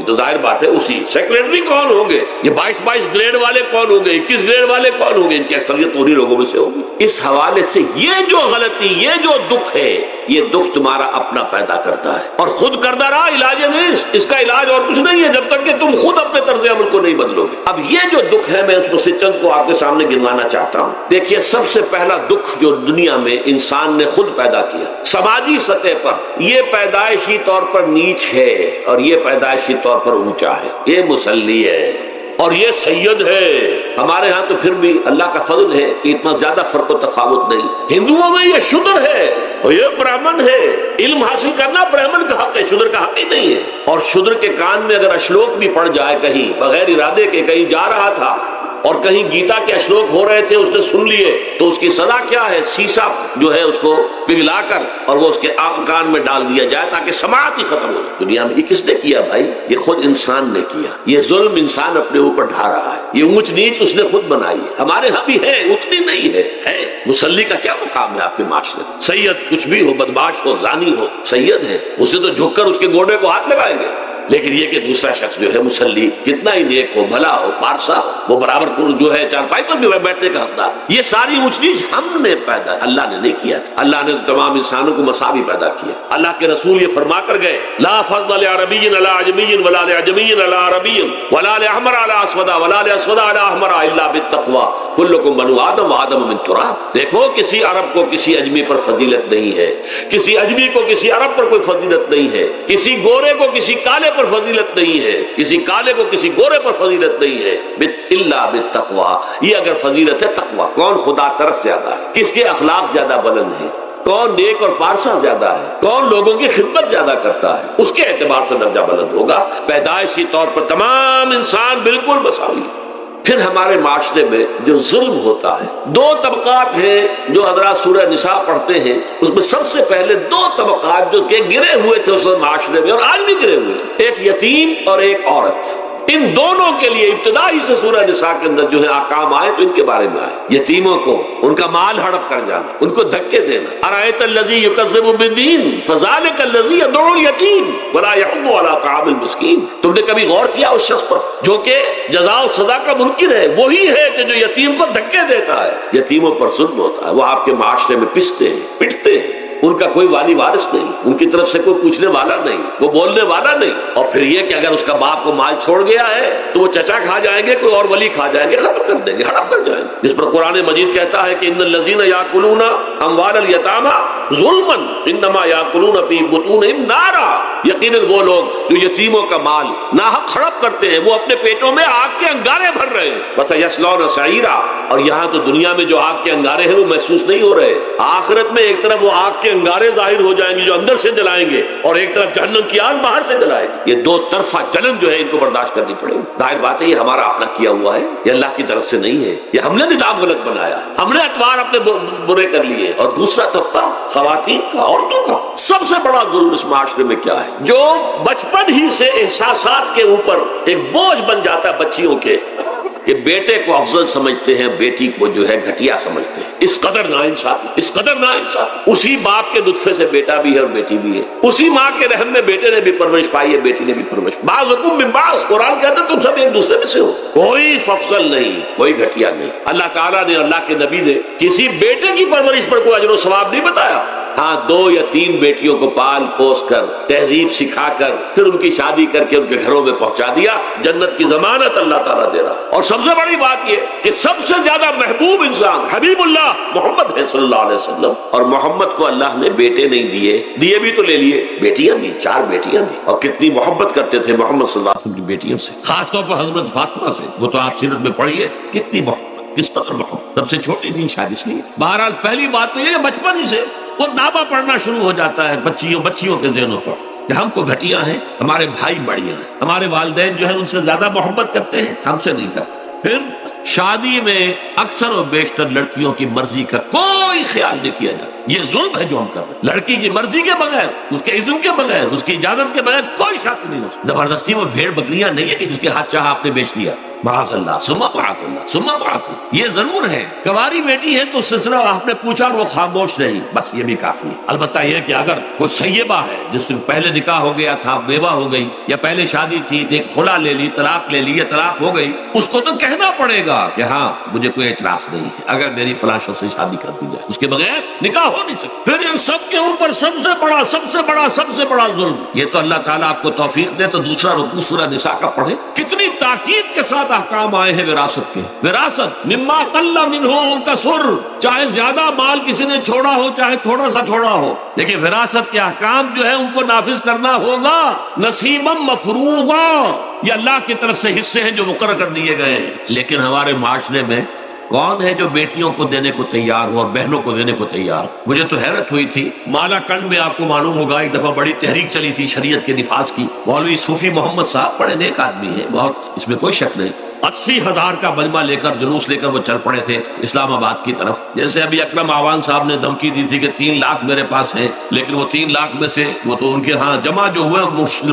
یہ تو ظاہر بات ہے اسی سیکریٹری کون ہوں گے، یہ 22 گریڈ والے کون ہوں گے، 21 گریڈ والے کون ہوں گے، ان کی اکثریت انہی لوگوں میں سے ہوگی۔ اس حوالے سے یہ جو غلطی، یہ جو دکھ ہے، یہ دکھ تمہارا اپنا پیدا کرتا ہے اور خود کردہ رہا علاج نہیں، اس کا علاج اور کچھ نہیں ہے جب تک کہ تم خود اپنے طرز عمل کو نہیں بدلو گے۔ اب یہ جو دکھ ہے میں اس میں سے چند کو آپ کے سامنے گنوانا چاہتا ہوں۔ دیکھیے سب سے پہلا دکھ جو دنیا میں انسان نے خود پیدا کیا سماجی سطح پر، یہ پیدائشی طور پر نیچ ہے اور یہ پیدائشی طور پر اونچا ہے، یہ مسلی ہے اور یہ سید ہے۔ ہمارے ہاں تو پھر بھی اللہ کا فضل ہے کہ اتنا زیادہ فرق و تفاوت نہیں۔ ہندوؤں میں یہ شودر ہے اور یہ برہمن ہے، علم حاصل کرنا برہمن کا حق ہے، شودر کا حق ہی نہیں ہے۔ اور شودر کے کان میں اگر اشلوک بھی پڑ جائے کہیں بغیر ارادے کے، کہیں جا رہا تھا اور کہیں گیتا کے اشلوک ہو رہے تھے، اس نے سن لیے، تو اس کی سزا کیا ہے؟ سیسا جو ہے اس کو پگھلا کر اور وہ اس کے کان میں ڈال دیا جائے تاکہ سماعت ہی ختم ہو جائے۔ دنیا میں یہ کس نے کیا بھائی؟ یہ خود انسان نے کیا۔ یہ ظلم انسان اپنے اوپر ڈھا رہا ہے، یہ اونچ نیچ اس نے خود بنائی ہے۔ ہمارے ہاں بھی ہے، اتنی نہیں ہے۔ مسلی کا کیا مقام ہے آپ کے معاشرے میں؟ سید کچھ بھی ہو، بدماش ہو، زانی ہو، سید ہے، اسے تو جھک کر اس کے گوڑے کو ہاتھ لگائیں گے۔ لیکن یہ کہ دوسرا شخص جو ہے مسلی، کتنا ہی نیک ہو، بھلا ہو، پارسا ہو، وہ برابر جو ہے چارپائی پر بھی بیٹھنے کا حقدار۔ یہ ساری اونچ نیچ ہم نے پیدا، اللہ نے نہیں کیا تھا۔ اللہ نے تمام انسانوں کو مساوی پیدا کیا۔ اللہ کے رسول یہ فرما کر گئے، لا فضل لعربی علی عجمی ولا لعجمی علی عربی ولا لاحمر علی اسود ولا لاسود علی احمر الا بالتقوی کلکم بنو آدم وآدم من تراب۔ دیکھو کسی عرب کو کسی اجمی پر فضیلت نہیں ہے، کسی اجمی کو کسی عرب پر کوئی فضیلت نہیں ہے، کسی گورے کو کسی کالے پر فضیلت نہیں ہے، کسی کالے کو کسی گورے پر فضیلت نہیں ہے، الا بالتقوی۔ یہ اگر فضیلت ہے تقوی، کون خدا ترس زیادہ ہے، کس کے اخلاق زیادہ بلند ہیں، کون نیک اور پارسا زیادہ ہے، کون لوگوں کی خدمت زیادہ کرتا ہے، اس کے اعتبار سے درجہ بلند ہوگا۔ پیدائشی طور پر تمام انسان بالکل مساوی ہے۔ پھر ہمارے معاشرے میں جو ظلم ہوتا ہے، دو طبقات ہیں جو حضرات سورہ نساء پڑھتے ہیں، اس میں سب سے پہلے دو طبقات جو کہ گرے ہوئے تھے اس معاشرے میں اور آج بھی گرے ہوئے، ایک یتیم اور ایک عورت۔ ان دونوں کے لیے ابتدائی سے سورہ نساء کے اندر جو ہے احکام آئے تو ان کے بارے میں آئے۔ یتیموں کو ان کا مال ہڑپ کر جانا، ان کو دھکے دینا۔ ارأیت الذی یکذب بالدین فذلک الذی یدعو الیتیم ولا یحض علی طعام المسکین۔ تم نے کبھی غور کیا اس شخص پر جو کہ جزا و سزا کا منکر ہے؟ وہی ہے کہ جو یتیم کو دھکے دیتا ہے۔ یتیموں پر ظلم ہوتا ہے، وہ آپ کے معاشرے میں پستے ہیں، پٹتے ہیں، ان کا کوئی والی وارث نہیں، ان کی طرف سے کوئی پوچھنے والا نہیں، کوئی بولنے والا نہیں۔ اور پھر یہ کہ اگر اس کا باپ کو مال چھوڑ گیا ہے تو وہ چچا کھا جائیں گے، کوئی اور ولی کھا جائیں گے، ختم کر دیں گے، ہڑپ کر جائیں گے۔ جس پر قرآن مجید کہتا ہے کہ ان الذین یاکلون اموال الیتامی ظلما انما یاکلون فی بطونہم نارا۔ یقیناً وہ لوگ جو یتیموں کا مال ناحق ہڑپ کرتے ہیں وہ اپنے پیٹوں میں آگ کے انگارے بھر رہے ہیں۔ بس یصلون سعیرا۔ اور یہاں تو دنیا میں جو آگ کے انگارے ہیں وہ محسوس نہیں ہو رہے، آخرت میں ایک طرف وہ آگ کے انگارے ظاہر ہو جائیں گے جو اندر سے جلائیں گے اور ایک طرف جہنم کی آگ باہر سے جلائے گی۔ یہ دو طرفہ جلن جو ہے ان کو برداشت کرنی پڑے گی۔ ظاہر بات ہے یہ ہمارا اپنا کیا ہوا ہے، یہ اللہ کی طرف سے نہیں ہے، یہ ہم نے نظام غلط بنایا ہے، ہم نے اطوار اپنے برے کر لیے۔ اور دوسرا طبقہ خواتین کا، عورتوں کا۔ سب سے بڑا ظلم اس معاشرے میں کیا ہے؟ جو بچپن ہی سے احساسات کے اوپر ایک بوجھ بن جاتا ہے بچیوں کے، کہ بیٹے کو افضل سمجھتے ہیں، بیٹی کو جو ہے گھٹیا سمجھتے ہیں۔ اس قدر ناانصافی، اس قدر ناانصافی۔ اسی باپ کے نطفے سے بیٹا بھی ہے اور بیٹی بھی ہے، اسی ماں کے رحم میں بیٹے نے بھی پرورش پائی ہے، بیٹی نے بھی پرورش۔ بعضکم من بعض، قرآن کہتا ہے تم سب ایک دوسرے میں سے ہو، کوئی افضل نہیں، کوئی گھٹیا نہیں۔ اللہ تعالیٰ نے، اللہ کے نبی نے کسی بیٹے کی پرورش پر کوئی اجر و ثواب نہیں بتایا۔ ہاں 2 یا 3 بیٹیوں کو پال پوس کر، تہذیب سکھا کر، پھر ان کی شادی کر کے ان کے گھروں میں پہنچا دیا، جنت کی ضمانت اللہ تعالیٰ دے رہا۔ اور سب سے بڑی بات یہ کہ سب سے زیادہ محبوب انسان حبیب اللہ محمد ہے صلی اللہ علیہ وسلم، اور محمد کو اللہ نے بیٹے نہیں دیے بھی تو لے لیے، بیٹیاں دی، 4 بیٹیاں دی۔ اور کتنی محبت کرتے تھے محمد صلی اللہ علیہ وسلم کی بیٹیوں سے، خاص طور پر حضرت فاطمہ سے، وہ تو آپ سیرت میں پڑھیے کتنی محبت، کس قدر محبت۔ سب سے چھوٹی تھی شادی اس لیے۔ بہرحال پہلی بات تو یہ بچپن ہی سے وہ دعویٰ پڑھنا شروع ہو جاتا ہے بچیوں کے ذہنوں پر کہ ہم کو گھٹیا ہیں، ہمارے بھائی بڑیاں ہیں، ہمارے والدین جو ہے ان سے زیادہ محبت کرتے ہیں، ہم سے نہیں کرتے۔ پھر شادی میں اکثر و بیشتر لڑکیوں کی مرضی کا کوئی خیال نہیں کیا جاتا۔ یہ ظلم ہے جو ہم کر رہے ہیں، لڑکی کی مرضی کے بغیر، اس کے اذن کے بغیر، اس کی اجازت کے بغیر کوئی شادی نہیں ہو سکتی۔ زبردستی وہ بھیڑ بکریاں نہیں ہے کہ جس کے ہاتھ چاہا آپ نے بیچ دیا۔ معاذ اللہ ثم معاذ اللہ ثم معاذ اللہ. یہ ضرور ہے کنواری بیٹی ہے تو سلسلہ آپ نے پوچھا اور وہ خاموش رہی، بس یہ بھی کافی ہے. البتہ یہ کہ اگر کوئی سیبہ ہے جس میں پہلے نکاح ہو گیا تھا، بیوہ ہو گئی، یا پہلے شادی تھی ایک خلا لے لی، طلاق لے لی یا طلاق ہو گئی، اس کو تو کہنا پڑے گا کہ ہاں مجھے کوئی اعتراض نہیں ہے اگر میری فلاں شخص سے شادی کر دی جائے، اس کے بغیر نکاح ہو نہیں سکتا. پھر ان سب کے اوپر سب سے بڑا ظلم، یہ تو اللہ تعالیٰ آپ کو توفیق دے تو دوسرا رکوع سورہ نساء کا پڑھے، کتنی تاکید کے ساتھ احکام آئے ہیں وراثت کے. وراثت مما قل منہ او کثر، چاہے زیادہ مال کسی نے چھوڑا ہو چاہے تھوڑا سا چھوڑا ہو، لیکن وراثت کے احکام جو ہے ان کو نافذ کرنا ہوگا. نصیبا مفروضا، یہ اللہ کی طرف سے حصے ہیں جو مقرر کر دیے گئے ہیں. لیکن ہمارے معاشرے میں کون ہے جو بیٹیوں کو دینے کو تیار ہو اور بہنوں کو دینے کو تیار؟ مجھے تو حیرت ہوئی تھی، مالا کنڈ میں آپ کو معلوم ہوگا ایک دفعہ بڑی تحریک چلی تھی شریعت کے نفاذ کی. مولوی صوفی محمد صاحب بڑے نیک آدمی ہیں، بہت، اس میں کوئی شک نہیں. 80,000 کا مجمع لے کر جلوس لے کر وہ چل پڑے تھے اسلام آباد کی طرف. جیسے ابھی اکرم آوان صاحب نے دھمکی دی تھی کہ 3 لاکھ میرے پاس ہیں، لیکن وہ 3 لاکھ میں سے وہ تو ان کے ہاں جمع جو ہوئے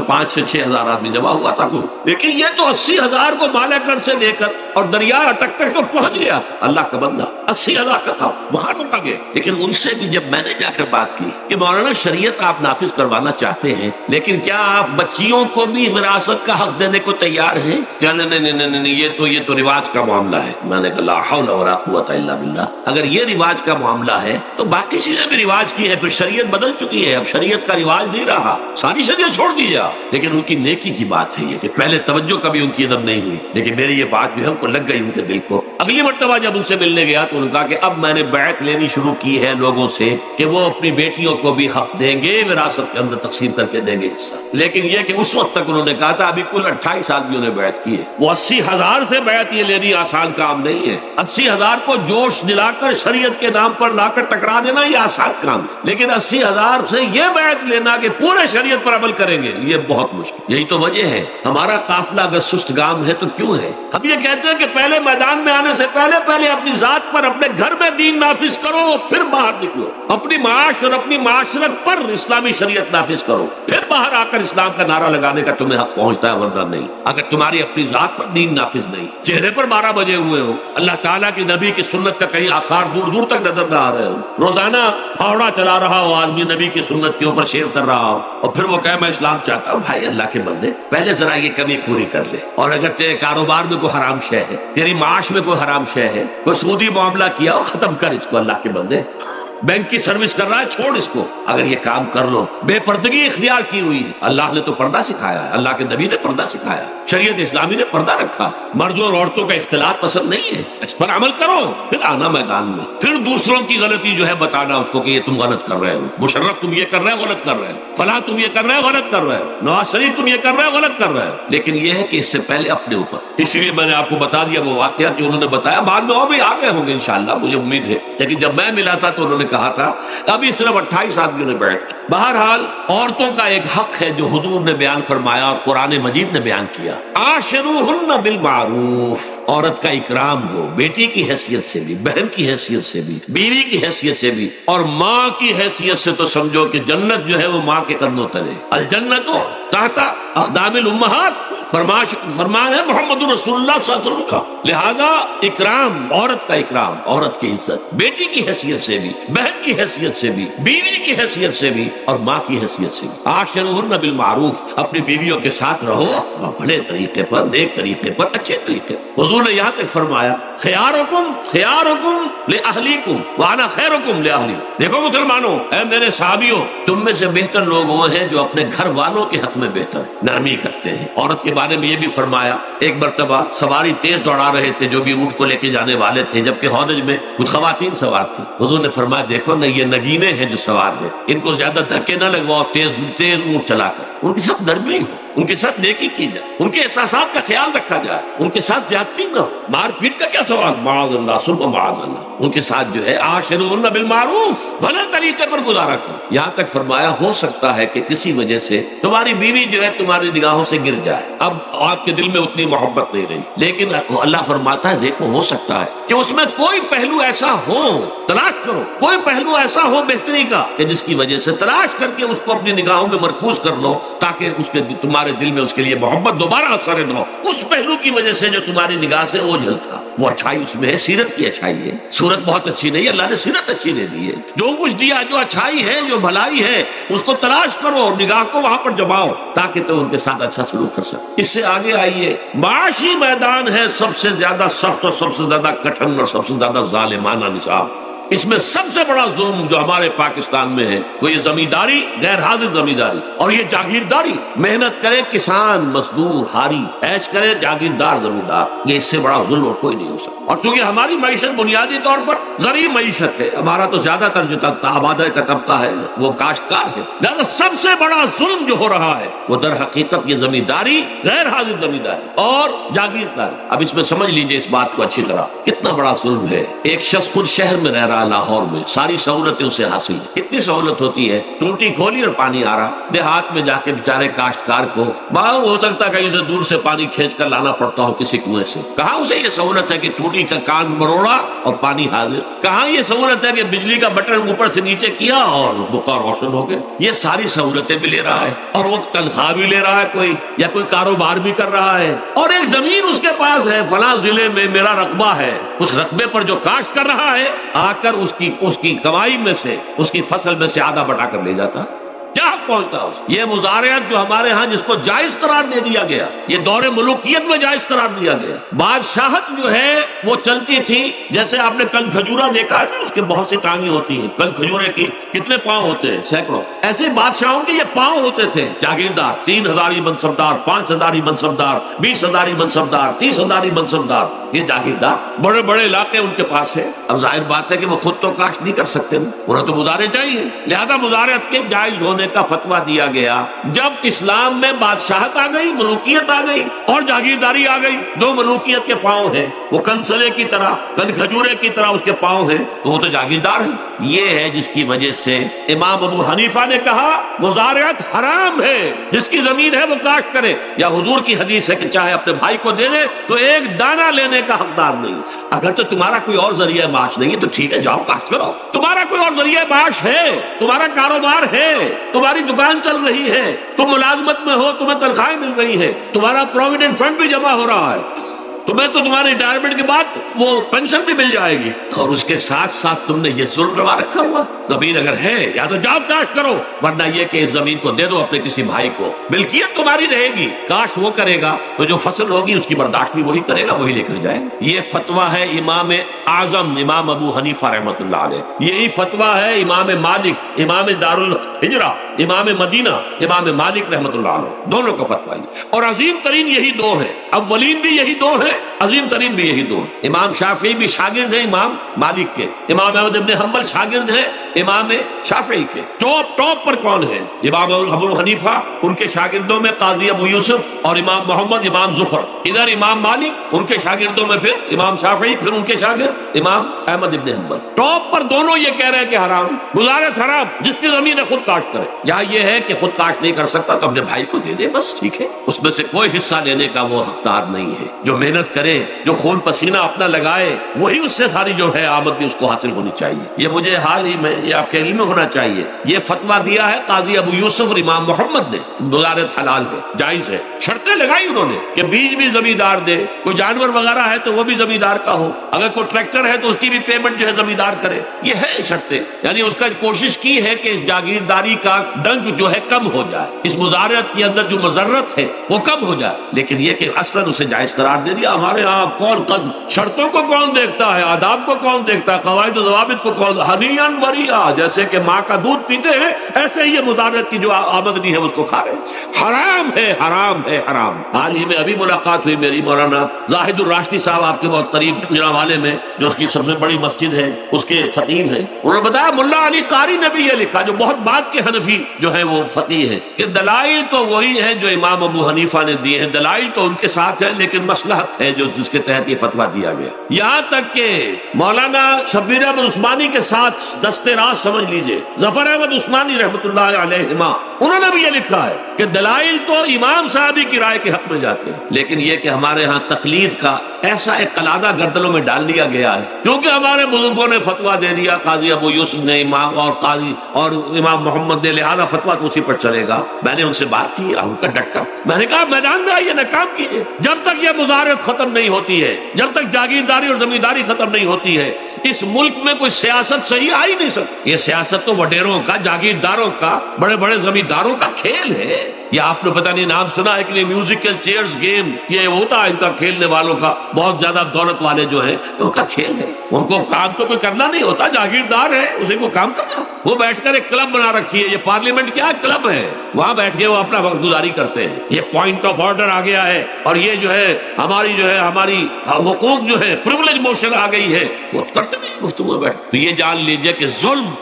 5 سے 6,000 آدمی جمع ہوا تھا. لیکن یہ تو 80,000 کو مالا کنڈ سے لے کر اور دریا اٹک تک تو پہنچ گیا تھا. اللہ کا بندہ 80,000 کا تھا، وہاں تو گئے. لیکن ان سے بھی جب میں نے جا کر بات کی کہ مولانا شریعت آپ نافذ کروانا چاہتے ہیں، لیکن کیا آپ بچیوں کو بھی وراثت کا حق دینے کو تیار ہیں؟ کیا نہیں، یہ تو رواج کا معاملہ ہے. میں نے کہا لا حول ولا قوت الا باللہ، اگر یہ رواج کا معاملہ ہے تو باقی چیزیں بھی رواج کی ہے. پھر شریعت بدل چکی ہے، اب شریعت کا رواج نہیں رہا، ساری شریعت چھوڑ دی جا. لیکن ان کی نیکی کی بات ہے یہ کہ پہلے توجہ کبھی ان کی ادب نہیں ہوئی، لیکن میری یہ بات جو ہے ان کو لگ گئی ان کے دل کو. اگلی مرتبہ جب ان سے ملنے گیا تو انہوں نے کہا کہ اب میں نے بیعت لینی شروع کی ہے لوگوں سے کہ وہ اپنی بیٹیوں کو بھی حق دیں گے، وراثت کے اندر تقسیم کر کے دیں گے حصہ. لیکن یہ کہ اس وقت تک انہوں نے کہا تھا ابھی کل 28 آدمیوں نے بیعت کی ہے. وہ 80,000 سے بیعت یہ لینی آسان کام نہیں ہے. 80,000 کو جوش دلا کر شریعت کے نام پر لا کر ٹکرا دینا یہ آسان کام ہے، لیکن 80,000 سے یہ بیعت لینا کہ پورے شریعت پر عمل کریں گے یہ بہت مشکل. یہی تو وجہ ہے ہمارا قافلہ اگر سست گام ہے تو کیوں ہے؟ ہم یہ کہتے ہیں کہ پہلے میدان میں آنے سے پہلے اپنی ذات پر اپنے گھر میں دین نافذ کرو، پھر باہر نکلو. اپنی معاش اور اپنی معاشرت پر اسلامی شریعت نافذ کرو، پھر باہر آ کر اسلام کا نعرہ لگانے کا تمہیں حق پہنچتا ہے، ورنہ نہیں. اگر تمہاری اپنی ذات پر دین نافذ نہیں، چہرے پر 12 بجے ہوئے ہو، اللہ تعالیٰ کی نبی کی سنت کا کہیں آثار دور دور تک نظر نہ آ رہے ہو، روزانہ پھاوڑا چلا رہا ہو آدمی نبی کی سنت کے اوپر شیئر کر رہا ہو، اور پھر وہ کہے میں اسلام چاہتا ہوں، بھائی اللہ کے بندے پہلے ذرا یہ کمی پوری کر لے. اور اگر تیرے کاروبار میں کوئی حرام شے ہے، تیری معاش میں کوئی حرام شے ہے، کوئی سودی معاملہ کیا، ختم کر اس کو. اللہ کے بندے بینک کی سروس کر رہا ہے، چھوڑ اس کو. اگر یہ کام کر لو، بے پردگی اختیار کی ہوئی ہے. اللہ نے تو پردہ سکھایا ہے، اللہ کے نبی نے پردہ سکھایا، شریعت اسلامی نے پردہ رکھا. مردوں اور عورتوں کا اختلاط پسند نہیں ہے، اس پر عمل کرو، پھر آنا میدان میں، پھر دوسروں کی غلطی جو ہے بتانا اس کو کہ یہ تم غلط کر رہے ہو، مشرف تم یہ کر رہے ہو غلط کر رہے ہو، فلاں تم یہ کر رہے ہو غلط کر رہے ہو، نواز شریف تم یہ کر رہے ہو غلط کر رہے ہو. لیکن یہ ہے کہ اس سے پہلے اپنے اوپر. اسی لیے میں نے آپ کو بتا دیا وہ واقعہ کہ انہوں نے بتایا، بعد میں اور بھی آگے ہوں گے انشاءاللہ مجھے امید ہے. لیکن جب میں ملا تھا تو انہوں نے کہا تھا ابھی صرف 28 آدمیوں نے بیعت کی. بہرحال عورتوں کا ایک حق ہے جو حضور نے بیان فرمایا اور قرآن مجید نے بیان کیا، عاشروہن بالمعروف. عورت کا اکرام ہو، بیٹی کی حیثیت سے بھی، بہن کی حیثیت سے بھی، بیوی کی حیثیت سے بھی، اور ماں کی حیثیت سے تو سمجھو کہ جنت جو ہے وہ ماں کے قدموں تلے. الجنت تحت اقدام الامہات، فرمان ہے محمد رسول اللہ صلی اللہ علیہ وسلم کا. لہذا اکرام، عورت کا اکرام، عورت کی عزت، بیٹی کی حیثیت سے بھی، بہن کی حیثیت سے بھی، بیوی کی حیثیت سے بھی، اور ماں کی حیثیت سے بھی. عاشروہن بالمعروف، اپنی بیویوں کے ساتھ رہو بڑے طریقے پر، نیک طریقے پر، اچھے طریقے پر. حضور نے یہاں تک فرمایا خیارکم لأہلیکم وانا خیرکم لأہلی. دیکھو مسلمانوں، اے میرے صحابیوں، تم میں سے بہتر لوگ وہ ہیں جو اپنے گھر والوں کے حق میں بہتر نرمی کرتے ہیں. عورت کے بارے میں یہ بھی فرمایا، ایک مرتبہ سواری تیز دوڑا رہے تھے جو بھی اونٹ کو لے کے جانے والے تھے، جبکہ ہودج میں کچھ خواتین سوار تھی. حضور نے فرمایا دیکھو نا یہ نگینے ہیں جو سوار ہیں، ان کو زیادہ دھکے نہ لگواؤ تیز اونٹ چلا کر، ان کے ساتھ نرمی ہو، ان کے ساتھ نیکی کی جائے، ان کے احساسات کا خیال رکھا جائے، ان کے ساتھ زیادتی نہ ہو. مار پیٹ کا کیا سوال، معاذ اللہ ثم معاذ اللہ. ان کے ساتھ جو ہے عاشروہن بالمعروف، بھلے طریقے پر گزارا کرو. یہاں تک فرمایا ہو سکتا ہے کہ کسی وجہ سے تمہاری بیوی جو ہے تمہاری نگاہوں سے گر جائے، اب آپ کے دل میں اتنی محبت نہیں رہی، لیکن اللہ فرماتا ہے دیکھو ہو سکتا ہے کہ اس میں کوئی پہلو ایسا ہو، تلاش کرو کوئی پہلو ایسا ہو بہتری کا کہ جس کی وجہ سے تلاش کر کے اس کو اپنی نگاہوں میں مرکوز کر لو، تاکہ اس کے تمہارے تمہارے دل میں اس کے لیے محبت دوبارہ اثر نہ ہو، اس پہلو کی وجہ سے جو تمہاری نگاہ سے اوجھل تھا، وہ اچھائی اس میں ہے، سیرت کی اچھائی ہے۔ صورت بہت اچھی نہیں ہے، اللہ نے سیرت اچھی دے دی ہے۔ جو کچھ دیا، جو اچھائی ہے، جو بھلائی ہے، اس کو تلاش کرو، نگاہ کو وہاں پر جماؤ تاکہ تم ان کے ساتھ اچھا سلوک کر سکو۔ اس سے آگے آئیے، معاشی میدان ہے سب سے زیادہ سخت اور سب سے زیادہ کٹھن اور سب سے زیادہ ظالمانہ نظام۔ اس میں سب سے بڑا ظلم جو ہمارے پاکستان میں ہے وہ یہ زمینداری، غیر حاضر زمینداری اور یہ جاگیرداری۔ محنت کرے کسان مزدور ہاری، عیش کرے جاگیردار زمیندار، یہ اس سے بڑا ظلم اور کوئی نہیں ہو سکتا۔ اور چونکہ ہماری معیشت بنیادی طور پر زرعی معیشت ہے، ہمارا تو زیادہ تر جو آبادی کا طبقہ ہے وہ کاشتکار ہے، لہٰذا سب سے بڑا ظلم جو ہو رہا ہے وہ در حقیقت یہ زمینداری، غیر حاضر زمینداری اور جاگیرداری۔ اب اس میں سمجھ لیجئے اس بات کو اچھی طرح، کتنا بڑا ظلم ہے۔ ایک شخص خود شہر میں رہ رہا، لاہور میں، ساری سہولتیں اسے حاصل ہیں، کتنی سہولت ہوتی ہے، ٹوٹی کھولی اور پانی آ رہا۔ دیہات میں جا کے بیچارے کاشتکار کو معلوم ہو سکتا ہے کہیں سے دور سے پانی کھینچ کر لانا پڑتا ہو کسی کنویں سے۔ کہاں اسے یہ سہولت ہے کہ ٹوٹی کا کان مروڑا اور پانی حاضر؟ کہاں یہ سہولت ہے کہ بجلی کا بٹن اوپر سے نیچے کیا اور بکا روشن ہو گئے؟ یہ ساری سہولتیں بھی لے رہا ہے اور وہ تنخواہ بھی لے رہا ہے کوئی، یا کوئی کاروبار بھی کر رہا ہے، اور ایک زمین اس کے پاس ہے، فلاں ضلع میں میرا رقبہ ہے، اس رقبے پر جو کاشت کر رہا ہے آ کر اس کی کمائی میں سے، اس کی فصل میں سے آدھا بٹا کر لے جاتا۔ کیا حق پہنچتا ہے؟ یہ مزارعت جو ہمارے ہاں جس کو جائز قرار دے دیا گیا، یہ دور ملوکیت میں جائز قرار دیا گیا۔ بادشاہت جو ہے وہ چلتی تھی، جیسے آپ نے کل کھجورا دیکھا ہے نا، اس کے بہت سی ٹانگیں ہوتی ہیں، کل کھجورے کی کتنے پاؤں ہوتے ہیں؟ سینکڑوں۔ ایسے بادشاہوں کے یہ پاؤں ہوتے تھے، جاگیردار 3000 منصبدار، 5000 منصبدار، 20000 منصبدار، 30000 منصبدار، یہ جاگیردار بڑے بڑے علاقے ان کے پاس ہے۔ اب ظاہر بات ہے کہ وہ خود تو کاشت نہیں کر سکتے، انہیں تو مزارع چاہیے، لہذا مزارعت کے جائز ہونے کا فتویٰ دیا گیا۔ جب اسلام میں بادشاہت آ گئی، ملوکیت آ گئی اور جاگیرداری آ گئی، جو ملوکیت کے پاؤں ہیں وہ کنسلے کی طرح، کن کھجورے کی طرح اس کے پاؤں ہیں، تو وہ تو جاگیردار ہے۔ یہ ہے جس کی وجہ سے امام ابو حنیفہ نے کہا مزارعت حرام ہے، جس کی زمین ہے وہ کاشت کرے، یا حضور کی حدیث ہے کہ چاہے اپنے بھائی کو دے دے تو ایک دانہ لینے کا حقدار نہیں۔ اگر تو تمہارا کوئی اور ذریعہ معاش نہیں ہے تو ٹھیک ہے، جاؤ کاشت کرو۔ تمہارا کوئی اور ذریعہ معاش ہے، تمہارا کاروبار ہے، تمہاری دکان چل رہی ہے، تم ملازمت میں ہو، تمہیں تنخواہیں مل رہی ہے، تمہارا پروویڈنٹ فنڈ بھی جمع ہو رہا ہے، تمہیں تو تمہارے ریٹائرمنٹ کے بعد وہ پینشن بھی مل جائے گی، اور اس کے ساتھ ساتھ تم نے یہ ظلم روا رکھا ہوا۔ زمین اگر ہے یا تو جاؤ کاشت کرو، ورنہ یہ کہ اس زمین کو دے دو اپنے کسی بھائی کو، ملکیت تمہاری رہے گی، کاشت وہ کرے گا تو جو فصل ہوگی اس کی برداشت بھی وہی کرے گا، وہی لے کر جائے گا۔ یہ فتویٰ ہے امام اعظم امام ابو حنیفہ رحمۃ اللہ علیہ، یہی فتویٰ ہے امام مالک، امام دارالحجرہ، امام مدینہ، امام مالک رحمۃ اللہ علیہ، دونوں کا فتویٰ ہے، اور عظیم ترین یہی دو ہیں، اولین بھی یہی دو ہیں، عظیم ترین بھی یہی دو ہیں۔ امام شافعی بھی شاگرد ہیں امام مالک کے، امام احمد ابن حنبل شاگرد ہیں امام شافعی کے۔ ٹاپ پر کون ہے؟ امام ابو حنیفہ، ان کے شاگردوں میں قاضی ابو یوسف اور امام محمد امام ظفر، ادھر امام مالک، ان کے شاگردوں میں پھر امام شافعی، پھر ان کے شاگرد امام احمد ابن حنبل۔ ٹاپ پر دونوں یہ کہہ رہے ہیں کہ حرام، مزارعت حرام، جس کی زمین ہے خود کاشت کرے۔ یہاں یہ ہے کہ خود کاشت نہیں کر سکتا تو اپنے بھائی کو دے دے، بس ٹھیک ہے، اس میں سے کوئی حصہ لینے کا وہ حقدار نہیں ہے۔ جو محنت کرے، جو خون پسینہ اپنا لگائے، وہی اس سے ساری جو ہے آمد بھی اس کو حاصل ہونی چاہیے۔ یہ مجھے حال ہی میں یہ آپ کے علم میں ہونا چاہیے، یہ فتویٰ دیا ہے قاضی ابو یوسف اور امام محمد نے، مزارعت حلال ہے، جائز ہے۔ شرطیں لگائی انہوں نے کہ بیج بھی زمیندار دے، کوئی جانور وغیرہ ہے تو وہ بھی زمیندار کا ہو، اگر کوئی ٹریکٹر ہے تو اس کی بھی پیمنٹ جو ہے زمیندار کرے۔ یہ ہے شرطیں، یعنی اس کا کوشش کی ہے کہ اس جاگیرداری کا ڈنک جو ہے کم ہو جائے، اس مزارعت کے اندر جو مضرت ہے وہ کم ہو جائے، لیکن یہ کہ اصلاً اسے جائز قرار دے دیا۔ ہمارے ہاں کون شرطوں کو کون دیکھتا ہے، آداب کو کون دیکھتا ہے، قواعد و ضوابط کو کون، ہنیان مریا، جیسے کہ ماں کا دودھ پیتے ہیں ایسے ہی یہ مزارعت کی جو آمدنی ہے اس کو کھا رہے ہیں۔ حرام ہے، حرام ہے، حرام۔ حال ہی میں ابھی ملاقات ہوئی میری مولانا زاہد الراشدی صاحب، آپ کے بہت قریب گجرانوالے میں، جو اس کی سب سے بڑی مسجد ہے، اس کے خطیب ہیں، انہوں نے بتایا ملا علی قاری نے بھی یہ لکھا، جو بہت بعد کے حنفی جو ہے وہ فقیہ ہے، کہ دلائل تو وہی ہیں جو امام ابو حنیفہ نے دیے ہیں، دلائل تو ان کے ساتھ ہیں، لیکن مصلحت ہے جو جس کے تحت یہ فتویٰ دیا گیا۔ یہاں تک کہ مولانا شبیر احمد عثمانی کے ساتھ دستے راز سمجھ لیجئے، ظفر احمد عثمانی رحمۃ اللہ علیہما، انہوں نے بھی یہ لکھا ہے کہ دلائل تو امام صاحب کی رائے کے حق میں جاتے ہیں، لیکن یہ کہ ہمارے ہاں تقلید کا ایسا ایک قلادہ گردنوں میں ڈال دیا گیا ہے، کیونکہ ہمارے بزرگوں نے فتویٰ دے دیا، قاضی ابو یوسف نے امام اور قاضی اور امام محمد نے، لہذا فتویٰ تو اسی پر چلے گا۔ میں نے ان سے بات کی، ان کا ڈٹ کر میں نے کہا میدان میں آئیے نا، کام کیجیے، جب تک یہ مظاہرت ختم نہیں ہوتی ہے، جب تک جاگیرداری اور زمینداری ختم نہیں ہوتی ہے، اس ملک میں کوئی سیاست صحیح آ ہی نہیں سکتی۔ یہ سیاست تو وڈیروں کا، جاگیرداروں کا، بڑے بڑے زمینداروں کا کھیل ہے۔ یہ آپ نے پتہ نہیں نام سنا ہے کہ نہیں، میوزیکل چیئرز گیم، یہ ہوتا ہے ان کا کھیلنے والوں کا، بہت زیادہ دولت والے جو ہیں ان کا کھیل ہے، ان کو کام تو کوئی کرنا نہیں ہوتا، جاگیردار ہے اسی کو کام کرنا۔ وہ بیٹھ کر ایک کلب بنا رکھی ہے، یہ پارلیمنٹ کیا کلب ہے، وہاں بیٹھ کے وہ اپنا وقت گزاری کرتے ہیں۔ یہ پوائنٹ آف آرڈر آ گیا ہے، اور یہ جو ہے ہماری حقوق جو ہے پریولیج موشن آ گئی ہے، وہ کرتے نہیں گفتگو میں بیٹھ۔ تو یہ جان لیجئے کہ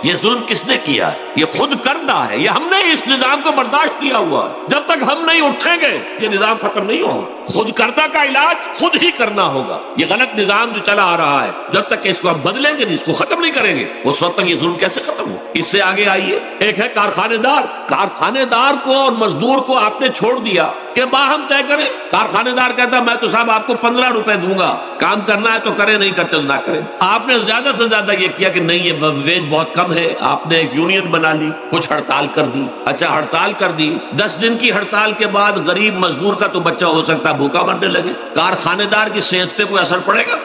یہ ظلم کس نے کیا ہے؟ یہ خود کردہ ہے، یہ ہم نے اس نظام کو برداشت کیا ہوا ہے۔ جب تک ہم نہیں اٹھیں گے یہ نظام ختم نہیں ہوگا۔ خود کردہ کا علاج خود ہی کرنا ہوگا۔ یہ غلط نظام جو چلا آ رہا ہے، جب تک کہ اس کو ہم بدلیں گے نہیں، اس کو ختم نہیں کریں گے، اس وقت تک یہ ظلم کیسے ختم ہو؟ اس سے آگے آئیے، ایک ہے کارخانے دار۔ کارخانے دار کو اور مزدور کو آپ نے چھوڑ دیا کہ باہم طے کریں۔ کارخانے دار کہتا ہے میں تو صاحب آپ کو 15 روپے دوں گا، کام کرنا ہے تو کریں، نہیں کرتے تو نہ کریں۔ آپ نے زیادہ سے زیادہ یہ کیا کہ نہیں، یہ ویج بہت کم ہے، آپ نے ایک یونین بنا لی، کچھ ہڑتال کر دی۔ اچھا ہڑتال کر دی، 10 دن کی ہڑتال کے بعد غریب مزدور کا تو بچہ ہو سکتا ہے بھوکا مرنے لگے، کارخانے دار کی صحت پہ کوئی اثر پڑے گا؟